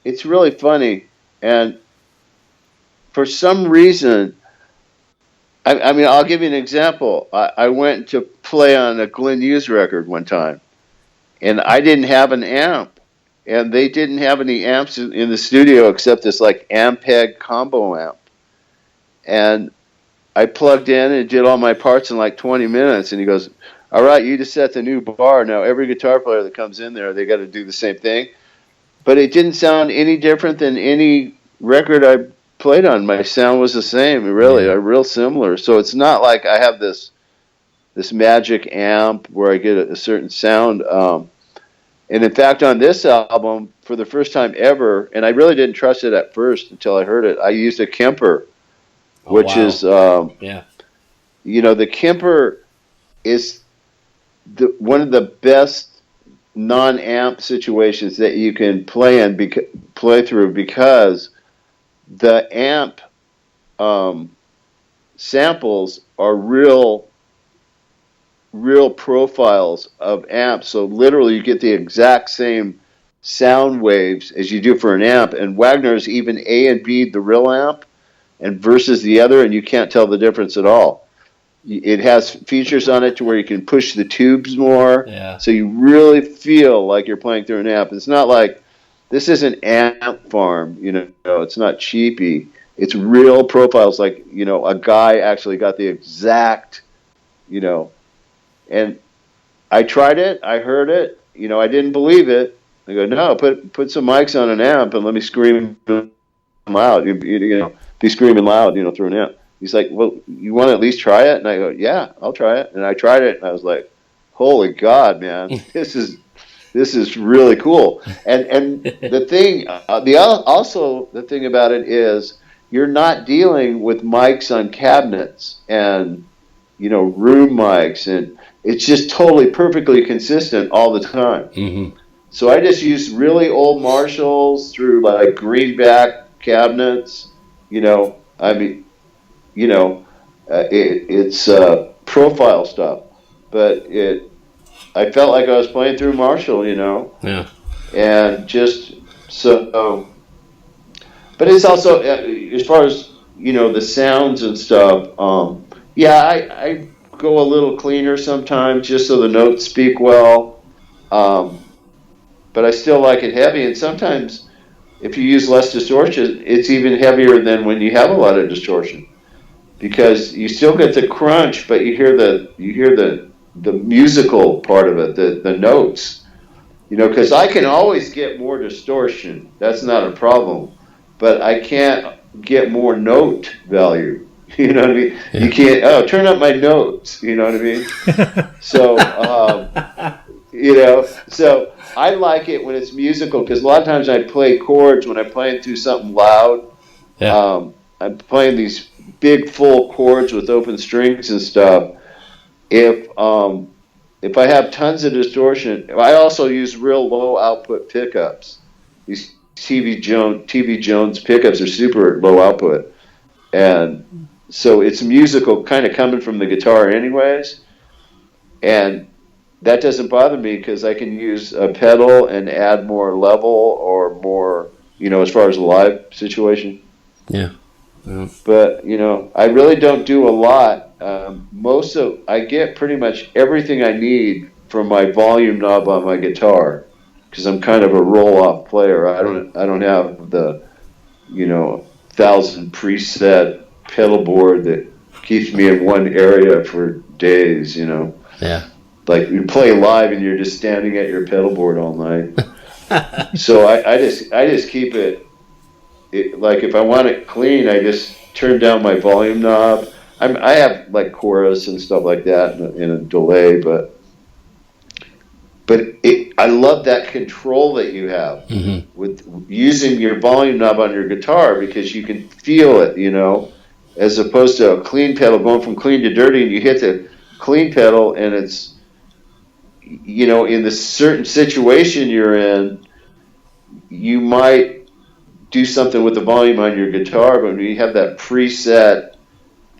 It's really funny, and for some reason, I mean, I'll give you an example. I went to play on a Glenn Hughes record one time, and I didn't have an amp, and they didn't have any amps in the studio except this like Ampeg combo amp. And I plugged in and did all my parts in like 20 minutes, and he goes, "All right, you just set the new bar. Now every guitar player that comes in there, they got to do the same thing." But it didn't sound any different than any record I played on. My sound was the same, really, real similar. So it's not like I have this magic amp where I get a certain sound. And in fact, on this album, for the first time ever, and I really didn't trust it at first until I heard it, I used a Keifer, which is, the Keifer is one of the best non-amp situations that you can play through, because the amp samples are real profiles of amps. So literally you get the exact same sound waves as you do for an amp. And Wagner's even A and B the real amp and versus the other, and you can't tell the difference at all. It has features on it to where you can push the tubes more. Yeah. So you really feel like you're playing through an amp. It's not like, this isn't amp farm, it's not cheapy. It's real profiles, like, a guy actually got the exact, and I tried it, I heard it, I didn't believe it. I go, no, put some mics on an amp and let me scream loud, be screaming loud, through an amp. He's like, well, you want to at least try it? And I go, yeah, I'll try it. And I tried it, and I was like, holy God, man, this is really cool. And the thing, the thing about it is, you're not dealing with mics on cabinets and, room mics, and it's just totally perfectly consistent all the time. Mm-hmm. So I just use really old Marshalls through like greenback cabinets, it's profile stuff, but I felt like I was playing through Marshall, Yeah. And just so, but it's also, as far as, the sounds and stuff, I go a little cleaner sometimes just so the notes speak well, but I still like it heavy, and sometimes if you use less distortion, it's even heavier than when you have a lot of distortion, because you still get the crunch, but you hear the musical part of it, the notes, because I can always get more distortion. That's not a problem, but I can't get more note value. You know what I mean? Yeah. You can't, turn up my notes. You know what I mean? So, so I like it when it's musical, because a lot of times I play chords when I'm playing through something loud. Yeah. I'm playing these big full chords with open strings and stuff. If I have tons of distortion, I also use real low output pickups. These TV Jones pickups are super low output, and so it's musical, kind of coming from the guitar anyways, and that doesn't bother me because I can use a pedal and add more level or more, as far as a live situation. Yeah. Yeah. But, I really don't do a lot. I get pretty much everything I need from my volume knob on my guitar, because I'm kind of a roll-off player. I don't have the, 1,000 preset pedal board that keeps me in one area for days, Yeah. like you play live and you're just standing at your pedal board all night. So I just keep it like if I want it clean, I just turn down my volume knob. I have like chorus and stuff like that in a delay, but I love that control that you have with using your volume knob on your guitar, because you can feel it, you know, as opposed to a clean pedal going from clean to dirty, and you hit the clean pedal and it's, you know, in the certain situation you're in, you might do something with the volume on your guitar, but when you have that preset,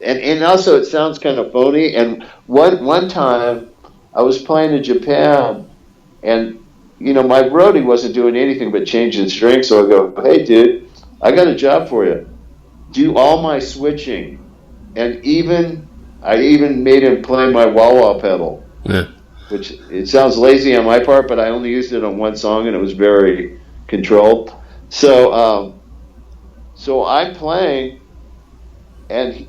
and also it sounds kind of phony. And one time I was playing in Japan, and you know, my roadie wasn't doing anything but changing strings, so I go, hey dude, I got a job for you. Do all my switching. And I even made him play my wah-wah pedal. Yeah. Which it sounds lazy on my part, but I only used it on one song and it was very controlled. So I'm playing, and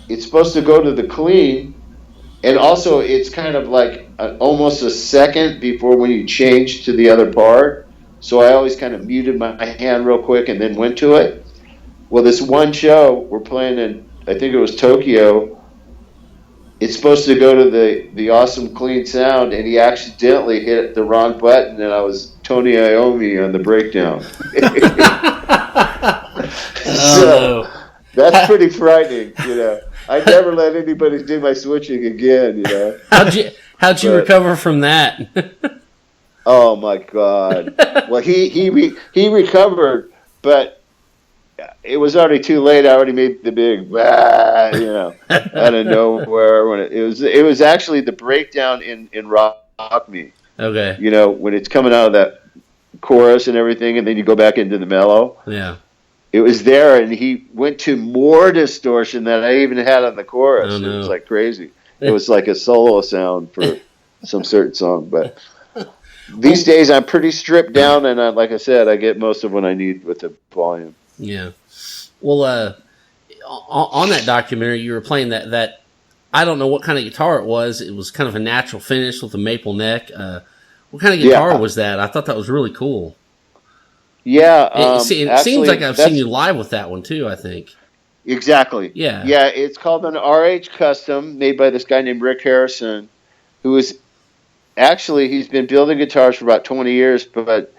it's supposed to go to the clean, and also it's kind of like almost a second before when you change to the other part. So I always kind of muted my hand real quick and then went to it. Well, this one show we're playing in, I think it was Tokyo, it's supposed to go to the awesome clean sound, and he accidentally hit the wrong button, and I was Tony Iommi on the breakdown. So that's pretty frightening, you know. I never let anybody do my switching again, you know. How'd you recover from that? Oh my God! Well, he recovered, but it was already too late. I already made the big, you know, out of nowhere. When it was actually the breakdown in Rock Me. Okay. You know, when it's coming out of that chorus and everything, and then you go back into the mellow. Yeah. It was there, and he went to more distortion than I even had on the chorus. Oh, no. It was like crazy. It was like a solo sound for some certain song. But these days, I'm pretty stripped down, and like I said, I get most of what I need with the volume. Yeah. Well, on that documentary, you were playing that I don't know what kind of guitar it was. It was kind of a natural finish with a maple neck. What kind of guitar was that? I thought that was really cool. Yeah. It seems like I've seen you live with that one too, I think. Exactly. Yeah. Yeah, it's called an RH Custom, made by this guy named Rick Harrison, who is actually, he's been building guitars for about 20 years, but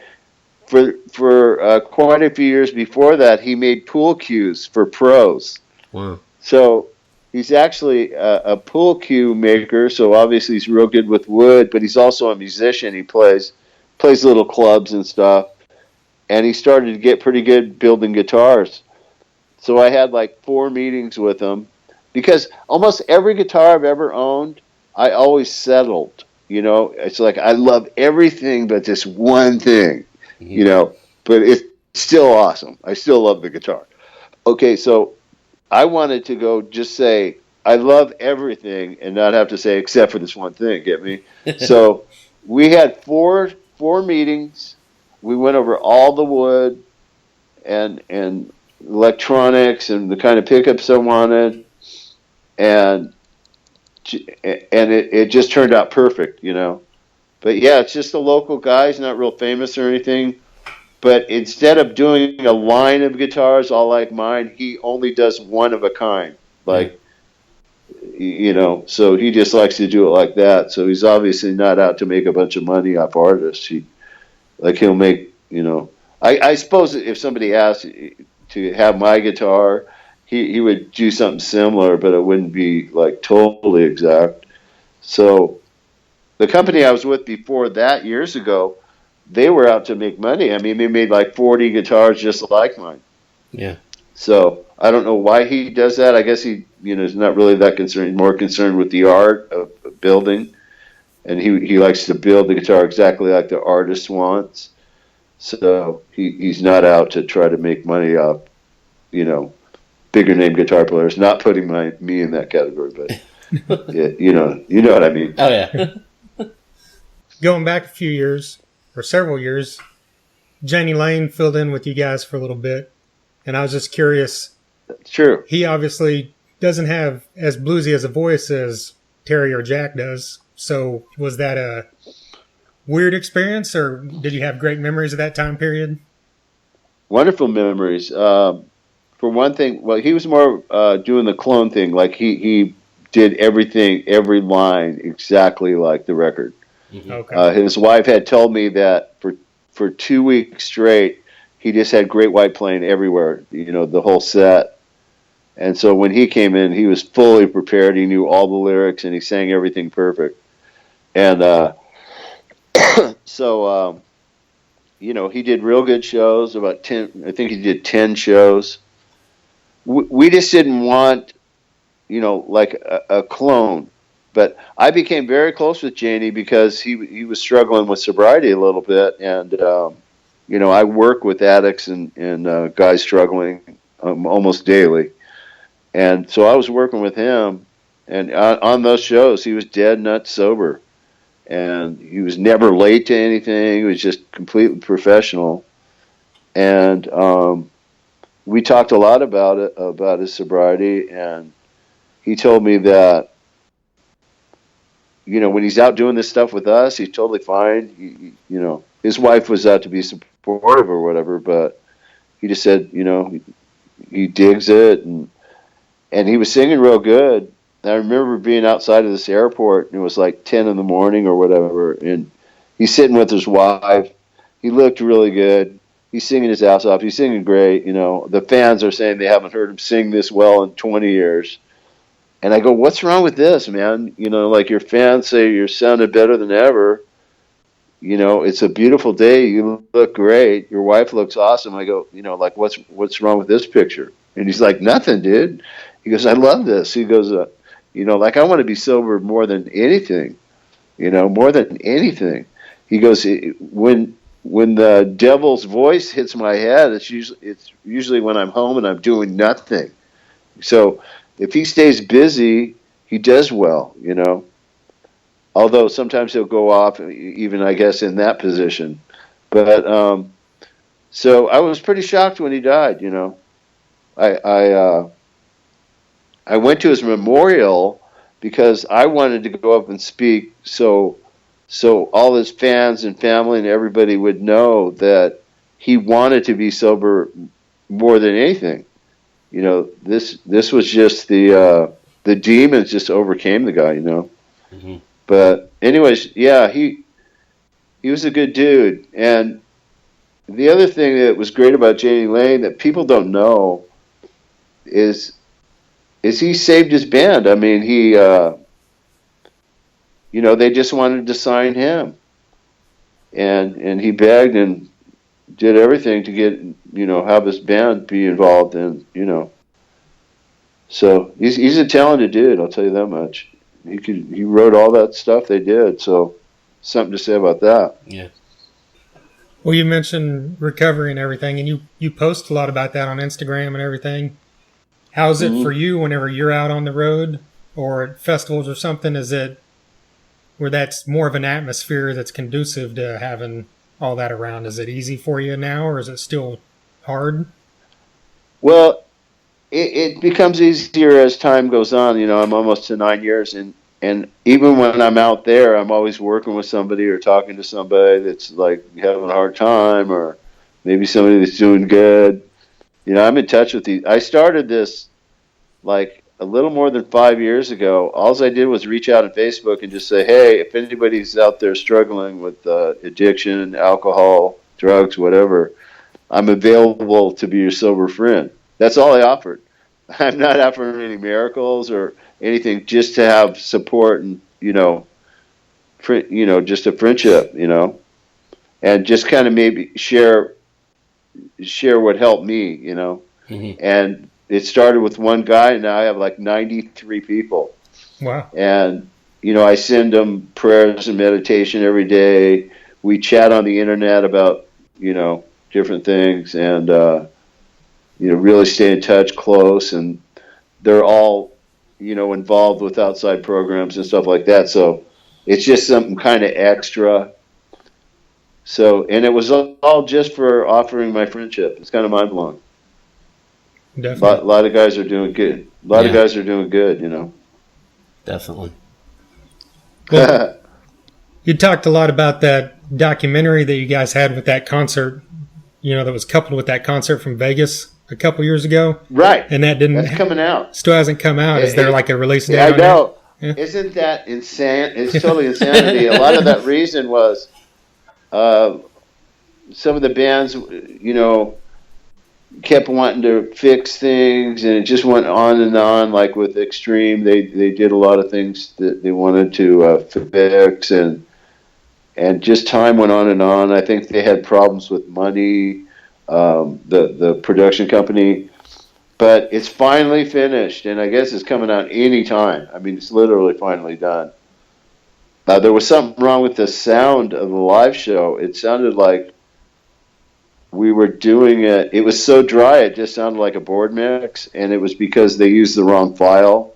for quite a few years before that, he made pool cues for pros. Wow. So he's actually a pool cue maker, so obviously he's real good with wood, but he's also a musician. He plays little clubs and stuff, and he started to get pretty good building guitars. So I had like 4 meetings with him, because almost every guitar I've ever owned, I always settled. You know, it's like I love everything but this one thing. You know, but it's still awesome. I still love the guitar. Okay, so I wanted to go just say, I love everything, and not have to say except for this one thing, get me? So we had four meetings. We went over all the wood and electronics and the kind of pickups I wanted, and it just turned out perfect, you know. But yeah, it's just a local guy. He's not real famous or anything. But instead of doing a line of guitars all like mine, he only does one of a kind. Like, you know, so he just likes to do it like that. So he's obviously not out to make a bunch of money off artists. He'll make, you know, I suppose if somebody asked to have my guitar, he would do something similar, but it wouldn't be like totally exact. So the company I was with before that years ago, they were out to make money. I mean, they made like 40 guitars just like mine. Yeah. So I don't know why he does that. I guess he, you know, is not really that concerned. He's more concerned with the art of building, and he likes to build the guitar exactly like the artist wants. So he's not out to try to make money off, you know, bigger name guitar players. Not putting me in that category, but yeah, you know what I mean. Oh yeah. Going back a few years, or several years, Jani Lane filled in with you guys for a little bit, and I was just curious. That's true. He obviously doesn't have as bluesy as a voice as Terry or Jack does. So was that a weird experience, or did you have great memories of that time period? Wonderful memories. For one thing, well, he was more doing the clone thing. Like he did everything, every line exactly like the record. Okay. His wife had told me that for 2 weeks straight, he just had Great White playing everywhere, the whole set. And so when he came in, he was fully prepared. He knew all the lyrics, and he sang everything perfect. And so, he did real good shows, about 10, I think he did 10 shows. We just didn't want, like a clone. But I became very close with Jani because he was struggling with sobriety a little bit, and I work with addicts and guys struggling almost daily, and so I was working with him, and on those shows he was dead nuts sober, and he was never late to anything. He was just completely professional, and we talked a lot about his sobriety, and he told me that, when he's out doing this stuff with us, he's totally fine. His wife was out to be supportive or whatever, but he just said, he digs it, and he was singing real good. I remember being outside of this airport, and it was like 10 in the morning or whatever, and he's sitting with his wife. He looked really good. He's singing his ass off. He's singing great. The fans are saying they haven't heard him sing this well in 20 years. And I go, what's wrong with this, man? Like your fans say you're sounding better than ever. It's a beautiful day. You look great. Your wife looks awesome. I go, like what's wrong with this picture? And he's like, nothing, dude. He goes, I love this. He goes, like I want to be sober more than anything. More than anything. He goes, when the devil's voice hits my head, it's usually when I'm home and I'm doing nothing. So if he stays busy, he does well, Although sometimes he'll go off, even I guess in that position. But so I was pretty shocked when he died. I went to his memorial because I wanted to go up and speak, so all his fans and family and everybody would know that he wanted to be sober more than anything. This was just the demons just overcame the guy, Mm-hmm. But anyways, yeah, he was a good dude. And the other thing that was great about Jani Lane that people don't know is he saved his band. I mean, he, they just wanted to sign him, and he begged and did everything to get, have his band be involved in, So he's a talented dude, I'll tell you that much. He wrote all that stuff they did, so something to say about that. Yeah. Well, you mentioned recovery and everything, and you post a lot about that on Instagram and everything. How's it for you whenever you're out on the road or at festivals or something? Is it where that's more of an atmosphere that's conducive to having all that around? Is it easy for you now, or is it still hard? Well, it becomes easier as time goes on. I'm almost to 9 years, and even when I'm out there, I'm always working with somebody or talking to somebody that's like having a hard time, or maybe somebody that's doing good. I'm in touch with these. I started this like a little more than 5 years ago. All I did was reach out on Facebook and just say, hey, if anybody's out there struggling with addiction, alcohol, drugs, whatever, I'm available to be your sober friend. That's all I offered. I'm not offering any miracles or anything, just to have support and, just a friendship, and just kind of maybe share what helped me, Mm-hmm. And it started with one guy, and now I have like 93 people. Wow. And, I send them prayers and meditation every day. We chat on the internet about, different things, and, really stay in touch close. And they're all, involved with outside programs and stuff like that. So it's just something kind of extra. So, and it was all just for offering my friendship. It's kind of mind blowing. Definitely. A lot of guys are doing good. A lot of guys are doing good, Definitely. Well, you talked a lot about that documentary that you guys had with that concert, that was coupled with that concert from Vegas a couple years ago. Right. And that didn't. That's coming out. Still hasn't come out. Is there like a release date? I on know. Yeah. Isn't that insane? It's totally insanity. A lot of that reason was some of the bands, kept wanting to fix things, and it just went on and on. Like with Extreme, they did a lot of things that they wanted to fix, and just time went on and on. I think they had problems with money, the production company, but it's finally finished, and I guess it's coming out any time. I mean, it's literally finally done. There was something wrong with the sound of the live show. It sounded like we were doing it. It was so dry, it just sounded like a board mix, and it was because they used the wrong file.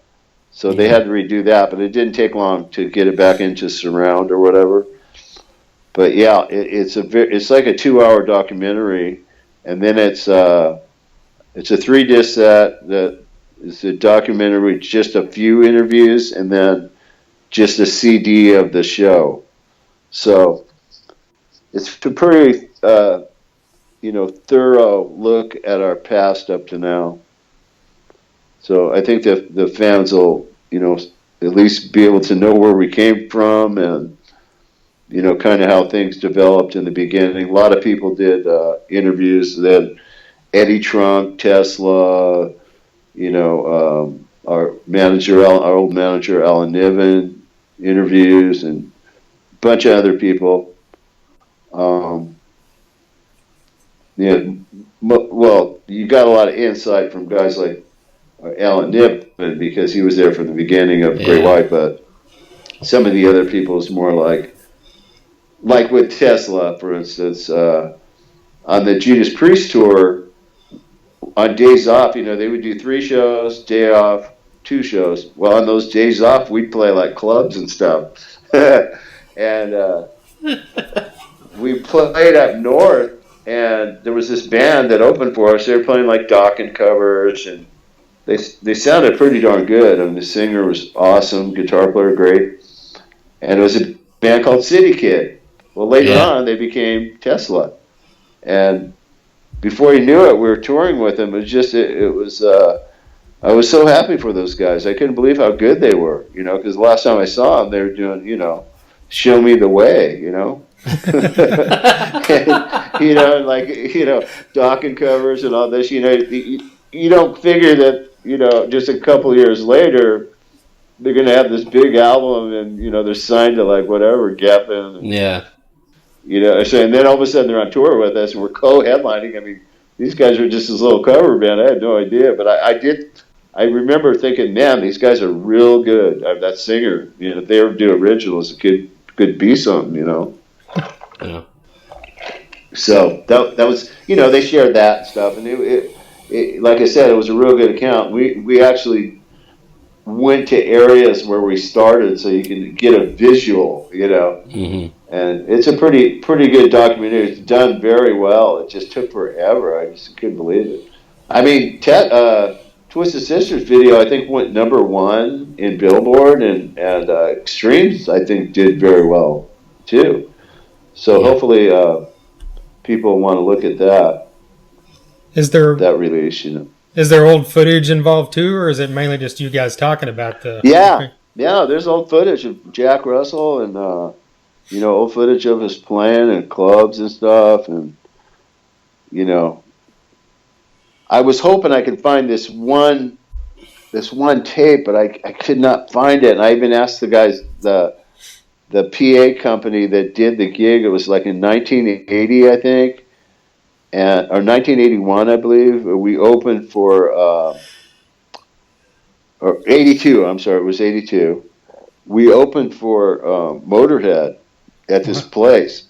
So they had to redo that, but it didn't take long to get it back into surround or whatever. But yeah, it's like a 2-hour documentary, and then it's a 3-disc set that is a documentary with just a few interviews, and then just a CD of the show. So it's a pretty thorough look at our past up to now. So I think that the fans will, at least be able to know where we came from, and kind of how things developed in the beginning. A lot of people did interviews. They had Eddie Trunk, Tesla, our old manager Alan Niven, interviews, and a bunch of other people. Well, you got a lot of insight from guys like Alan Niven, because he was there from the beginning of Great White, but some of the other people is more like with Tesla, for instance, on the Judas Priest tour, on days off, they would do 3 shows, day off, 2 shows. Well, on those days off, we'd play like clubs and stuff. And we played up north, and there was this band that opened for us. They were playing like Dokken covers, and they sounded pretty darn good. I mean, the singer was awesome, guitar player great, and it was a band called City Kid. Well, later on, they became Tesla, and before you knew it, we were touring with them. It was I was so happy for those guys. I couldn't believe how good they were, because the last time I saw them, they were doing, Show Me the Way, and, Dokken covers and all this. You don't figure that, just a couple years later, they're going to have this big album, and, they're signed to like whatever, Geffen. Yeah. And then all of a sudden they're on tour with us, and we're co-headlining. I mean, these guys are just this little cover band. I had no idea, but I remember thinking, man, these guys are real good. That singer, if they ever do originals, it could be something, Yeah. So that was, they shared that stuff, and it like I said, it was a real good account. We actually went to areas where we started, so you can get a visual, Mm-hmm. And it's a pretty good documentary. It's done very well. It just took forever. I just couldn't believe it. I mean, Twisted Sister's video, I think, went #1 in Billboard, and Extremes, I think, did very well too. So hopefully, people want to look at that. Is there that release? Is there old footage involved too, or is it mainly just you guys talking about the? Yeah. There's old footage of Jack Russell, and old footage of us playing in clubs and stuff, and I was hoping I could find this one tape, but I could not find it. And I even asked the guys, the PA company that did the gig. It was like in 1980, I think, or 1981, I believe. We opened for, or 82. I'm sorry, it was 82. We opened for Motorhead at this place.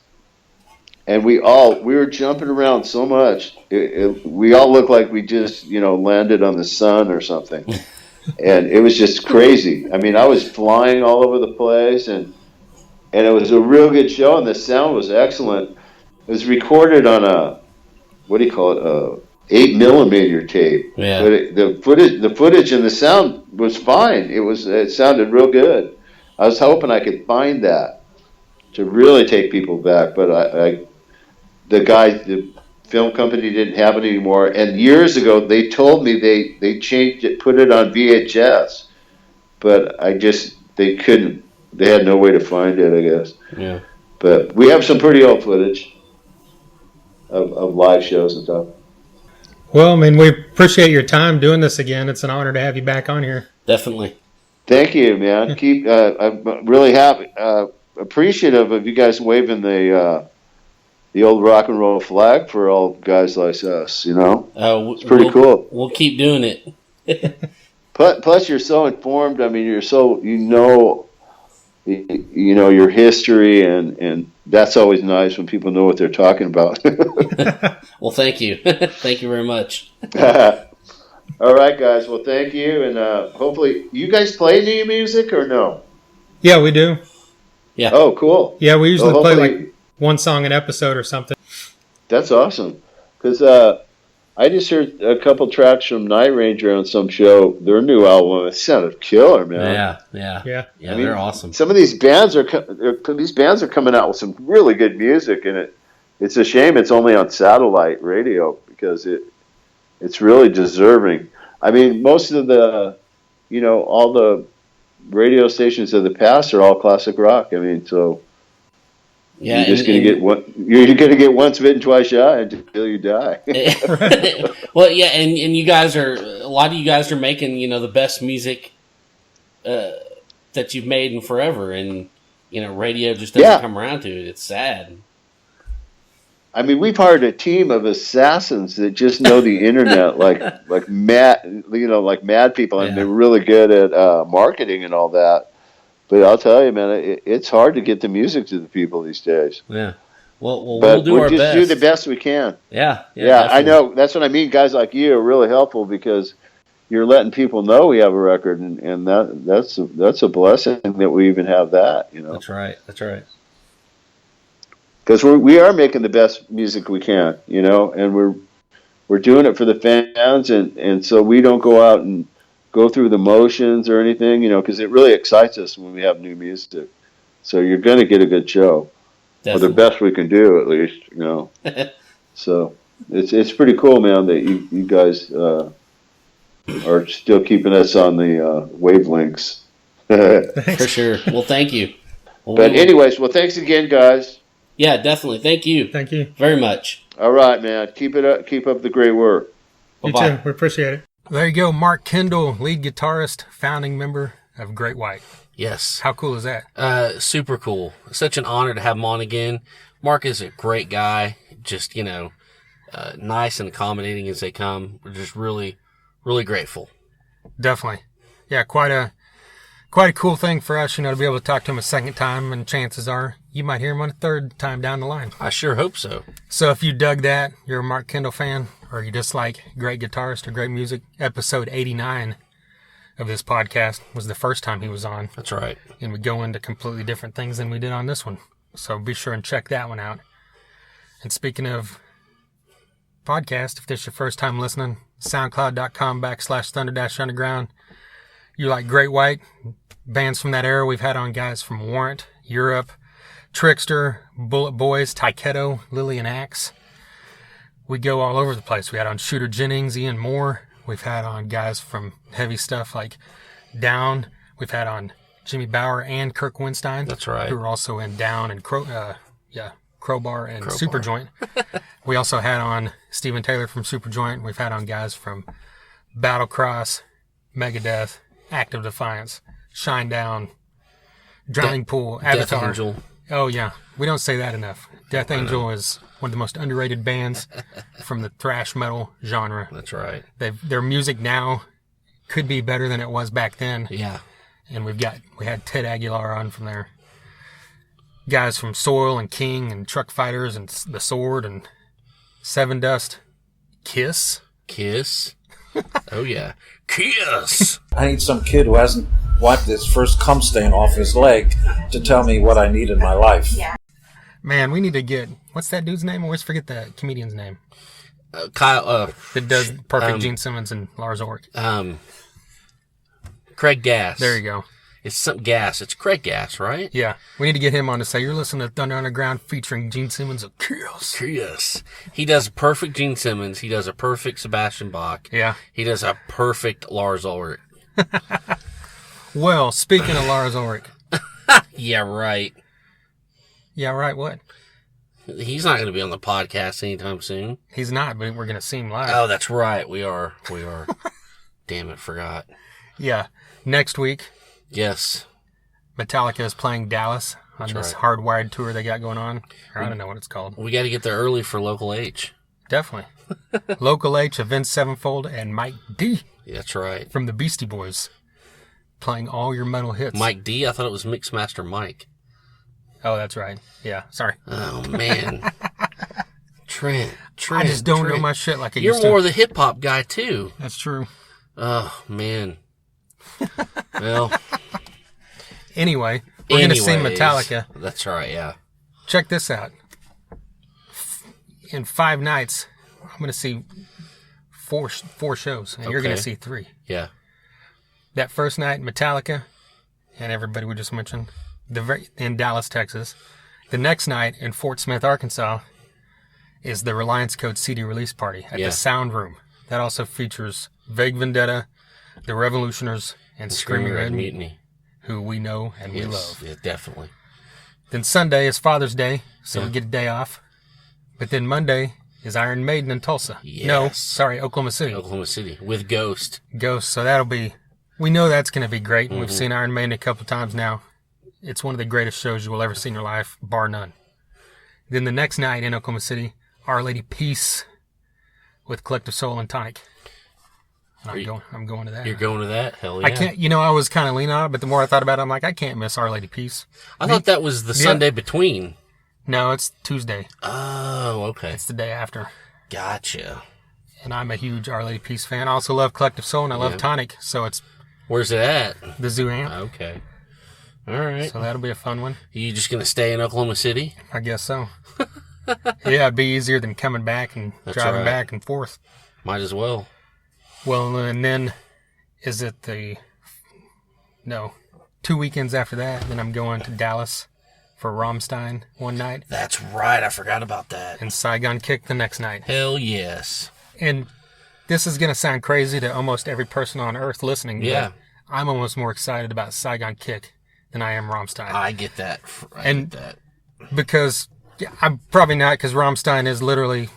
And we were jumping around so much. We all looked like we just, landed on the sun or something. And it was just crazy. I mean, I was flying all over the place, and it was a real good show, and the sound was excellent. It was recorded on a 8mm tape. Yeah. But the footage and the sound was fine. It sounded real good. I was hoping I could find that to really take people back, but the film company didn't have it anymore. And years ago, they told me they changed it, put it on VHS, but they couldn't. They had no way to find it, I guess. Yeah. But we have some pretty old footage of live shows and stuff. Well, I mean, we appreciate your time doing this again. It's an honor to have you back on here. Definitely. Thank you, man. I'm really happy, appreciative of you guys waving the old rock and roll flag for all guys like us. It's pretty cool. We'll keep doing it. Plus, you're so informed. I mean, you're so your history, and that's always nice when people know what they're talking about. Well, thank you. Thank you very much. All right, guys. Well, thank you, and hopefully, you guys play new music or no? Yeah, we do. Yeah. Oh, cool. Yeah, we usually play like one song an episode or something. That's awesome. Because I just heard a couple tracks from Night Ranger on some show. Their new album, it sounded killer, man. Yeah. I mean, they're awesome. Some of these bands are coming out with some really good music, and it's a shame it's only on satellite radio because it's really deserving. I mean, most of the all the radio stations of the past are all classic rock. I mean, so. Yeah, you're just gonna get one. You're gonna get once bitten, twice shy until you die. Well, yeah, and you guys a lot of you guys are making the best music that you've made in forever, and radio just doesn't come around to it. It's sad. I mean, we've hired a team of assassins that just know the internet like mad, like mad people, and they're really good at marketing and all that. But I'll tell you, man, it's hard to get the music to the people these days. Yeah. Well, we'll do our best. We'll just do the best we can. Yeah. I know. That's what I mean. Guys like you are really helpful because you're letting people know we have a record, and that's a blessing that we even have that. That's right. Because we are making the best music we can, and we're doing it for the fans, and so we don't go out and go through the motions or anything, because it really excites us when we have new music. So you're going to get a good show, or the best we can do, at least, So it's pretty cool, man, that you guys are still keeping us on the wavelengths. For sure. Well, thank you. But anyways, thanks again, guys. Yeah, definitely. Thank you. Thank you very much. All right, man. Keep it up. Keep up the great work. Bye-bye. You too. We appreciate it. There you go, Mark Kendall, lead guitarist, founding member of Great White. Yes. How cool is that? Super cool. Such an honor to have him on again. Mark is a great guy. Just, nice and accommodating as they come. We're just really, really grateful. Definitely. Yeah, quite a cool thing for us, to be able to talk to him a second time, and chances are you might hear him on a third time down the line. I sure hope so. So if you dug that, you're a Mark Kendall fan, or you just like great guitarist or great music, episode 89 of this podcast was the first time he was on. That's right. And we go into completely different things than we did on this one. So be sure and check that one out. And speaking of podcast, if this is your first time listening, soundcloud.com/Thunder-Underground. You like Great White, bands from that era. We've had on guys from Warrant, Europe, Trickster, Bullet Boys, Taiketo, Lily and Axe. We go all over the place. We had on Shooter Jennings, Ian Moore. We've had on guys from heavy stuff like Down. We've had on Jimmy Bauer and Kirk Winstein. That's right. Who were also in Down and Crowbar and Superjoint. We also had on Steven Taylor from Superjoint. We've had on guys from Battlecross, Megadeth, Act of Defiance, Shinedown, Drowning Pool, Avatar. Death Angel. Oh, yeah. We don't say that enough. Death Angel is one of the most underrated bands from the thrash metal genre. That's right. Their music now could be better than it was back then. Yeah. And we had Ted Aguilar on from there. Guys from Soil and King and Truck Fighters and The Sword and Seven Dust. Kiss. Oh, yeah. Kiss. I need some kid who hasn't wiped his first cum stain off his leg to tell me what I need in my life. Yeah. Man, we need to get... What's that dude's name? I always forget the comedian's name. Kyle... that does Perfect Gene Simmons and Lars Ulrich. Craig Gass. There you go. It's some gas. It's Craig Gas, right? Yeah. We need to get him on to say, you're listening to Thunder Underground featuring Gene Simmons of Chaos. Yes. He does a perfect Gene Simmons. He does a perfect Sebastian Bach. Yeah. He does a perfect Lars Ulrich. Well, speaking of Lars Ulrich. Yeah, right. Yeah, right, what? He's not going to be on the podcast anytime soon. He's not, but we're going to see him live. Oh, that's right. We are. Damn it, forgot. Yeah. Next week, Yes. Metallica is playing Dallas on this hardwired tour they got going on. Or I don't know what it's called. We got to get there early for Local H. Definitely. Local H, Avenged Sevenfold, and Mike D. That's right. From the Beastie Boys. Playing all your metal hits. Mike D? I thought it was Mixmaster Mike. Oh, that's right. Yeah, sorry. Oh, man. Trent. I just don't know my shit like I You're used to. more the hip-hop guy, too. That's true. Oh, man. Well. Anyway, we're going to see Metallica. That's right, yeah. Check this out. In 5 nights, I'm going to see four shows, and you're going to see 3. Yeah. That first night, Metallica, and everybody we just mentioned, in Dallas, Texas. The next night in Fort Smith, Arkansas, is the Reliance Code CD release party at the Sound Room. That also features Vague Vendetta, The Revolutioners, and Screaming Red Mutiny, who we know and we love. Yeah, definitely. Then Sunday is Father's Day, so we get a day off. But then Monday is Iron Maiden in Tulsa. Yes. No, sorry, Oklahoma City. Oklahoma City with Ghost. So that'll be, we know that's going to be great. And we've seen Iron Maiden a couple times now. It's one of the greatest shows you will ever see in your life, bar none. Then the next night in Oklahoma City, Our Lady Peace with Collective Soul and Tonic. And I'm going to that. You're going to that? Hell yeah. I can't, I was kind of leaning on it, but the more I thought about it, I'm like, I can't miss Our Lady Peace. I thought that was the Sunday between. No, it's Tuesday. Oh, okay. It's the day after. Gotcha. And I'm a huge Our Lady Peace fan. I also love Collective Soul and I love Tonic, so it's... Where's it at? The Zoo Amp. Okay. All right. So that'll be a fun one. You just going to stay in Oklahoma City? I guess so. Yeah, it'd be easier than coming back and driving back and forth. Might as well. Well, and then is it 2 weekends after that, then I'm going to Dallas for Rammstein one night. That's right. I forgot about that. And Saigon Kick the next night. Hell yes. And this is going to sound crazy to almost every person on earth listening. Yeah. But I'm almost more excited about Saigon Kick than I am Rammstein. I get that. Because I'm probably not, because Rammstein is literally,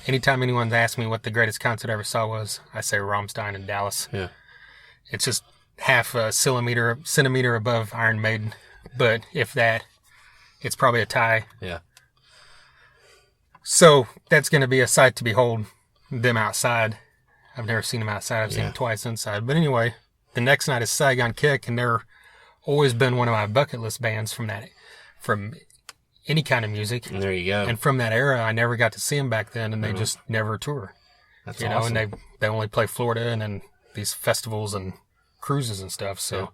anytime anyone's asked me what the greatest concert I ever saw was, I say Rammstein in Dallas. Yeah. It's just half a centimeter above Iron Maiden. But if that, it's probably a tie. Yeah. So that's going to be a sight to behold, them outside. I've never seen them outside. I've seen them twice inside. But anyway, the next night is Saigon Kick, and they're always been one of my bucket list bands from any kind of music. And there you go. And from that era, I never got to see them back then, and they just never tour. That's awesome. And they only play Florida and then these festivals and cruises and stuff. So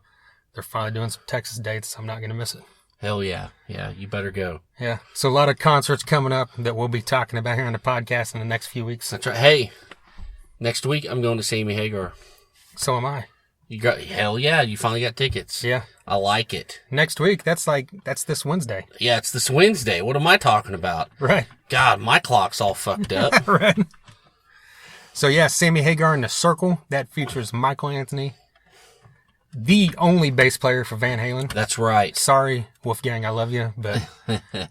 they're finally doing some Texas dates. I'm not going to miss it. Hell yeah. Yeah, you better go. Yeah. So a lot of concerts coming up that we'll be talking about here on the podcast in the next few weeks. That's right. Hey, next week I'm going to Sammy Hagar. So am I. Hell yeah, you finally got tickets. Yeah. I like it. Next week, that's this Wednesday. Yeah, it's this Wednesday. What am I talking about? Right. God, my clock's all fucked up. Right. So yeah, Sammy Hagar in the Circle. That features Michael Anthony, the only bass player for Van Halen. That's right. Sorry, Wolfgang, I love you, but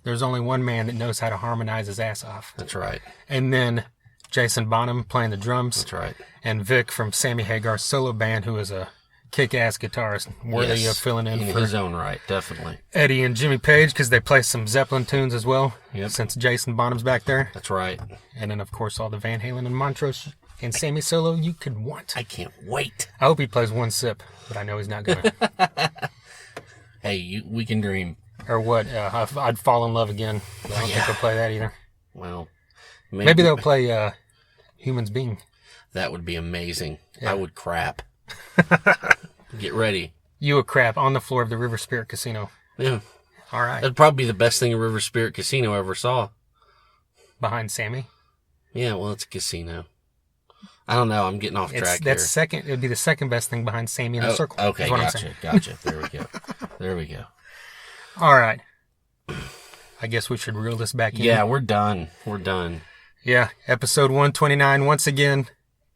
there's only one man that knows how to harmonize his ass off. That's right. And then Jason Bonham playing the drums. That's right. And Vic from Sammy Hagar's solo band, who is a kick-ass guitarist, worthy of filling in for his own right, definitely. Eddie and Jimmy Page, because they play some Zeppelin tunes as well, Yep. since Jason Bonham's back there. That's right. And then, of course, all the Van Halen and Montrose and Sammy solo you could want. I can't wait. I hope he plays one sip, but I know he's not going to. Hey, we can dream. Or what? I'd Fall in Love Again. But I don't think they'll play that either. Well, maybe they'll play Humans Being. That would be amazing. Yeah. I would crap. Get ready. You would crap on the floor of the River Spirit Casino. Yeah. All right. That'd probably be the best thing a River Spirit Casino ever saw. Behind Sammy? Yeah, well, it's a casino. I don't know. I'm getting off track here. That's second. It would be the second best thing behind Sammy in the Circle. Okay, is what I'm saying. gotcha. There we go. All right. I guess we should reel this back in. Yeah, we're done. Yeah, episode 129. Once again,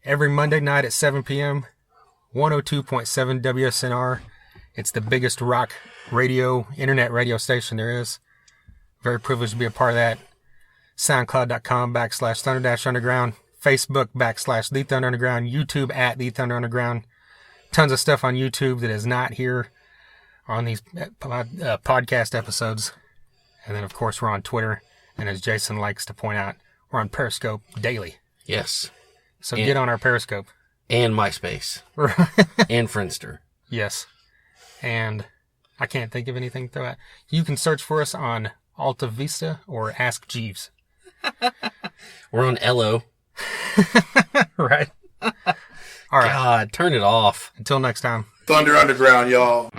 every Monday night at 7 p.m., 102.7 WSNR. It's the biggest rock internet radio station there is. Very privileged to be a part of that. SoundCloud.com/Thunder-Underground. Facebook /The Thunder Underground. YouTube @The Thunder Underground. Tons of stuff on YouTube that is not here on these podcast episodes. And then, of course, we're on Twitter. And as Jason likes to point out, we're on Periscope daily. Yes. So get on our Periscope. And MySpace. And Friendster. Yes. And I can't think of anything to throw out. You can search for us on Alta Vista or Ask Jeeves. We're on Ello. Right. All right. God, turn it off. Until next time. Thunder Underground, y'all.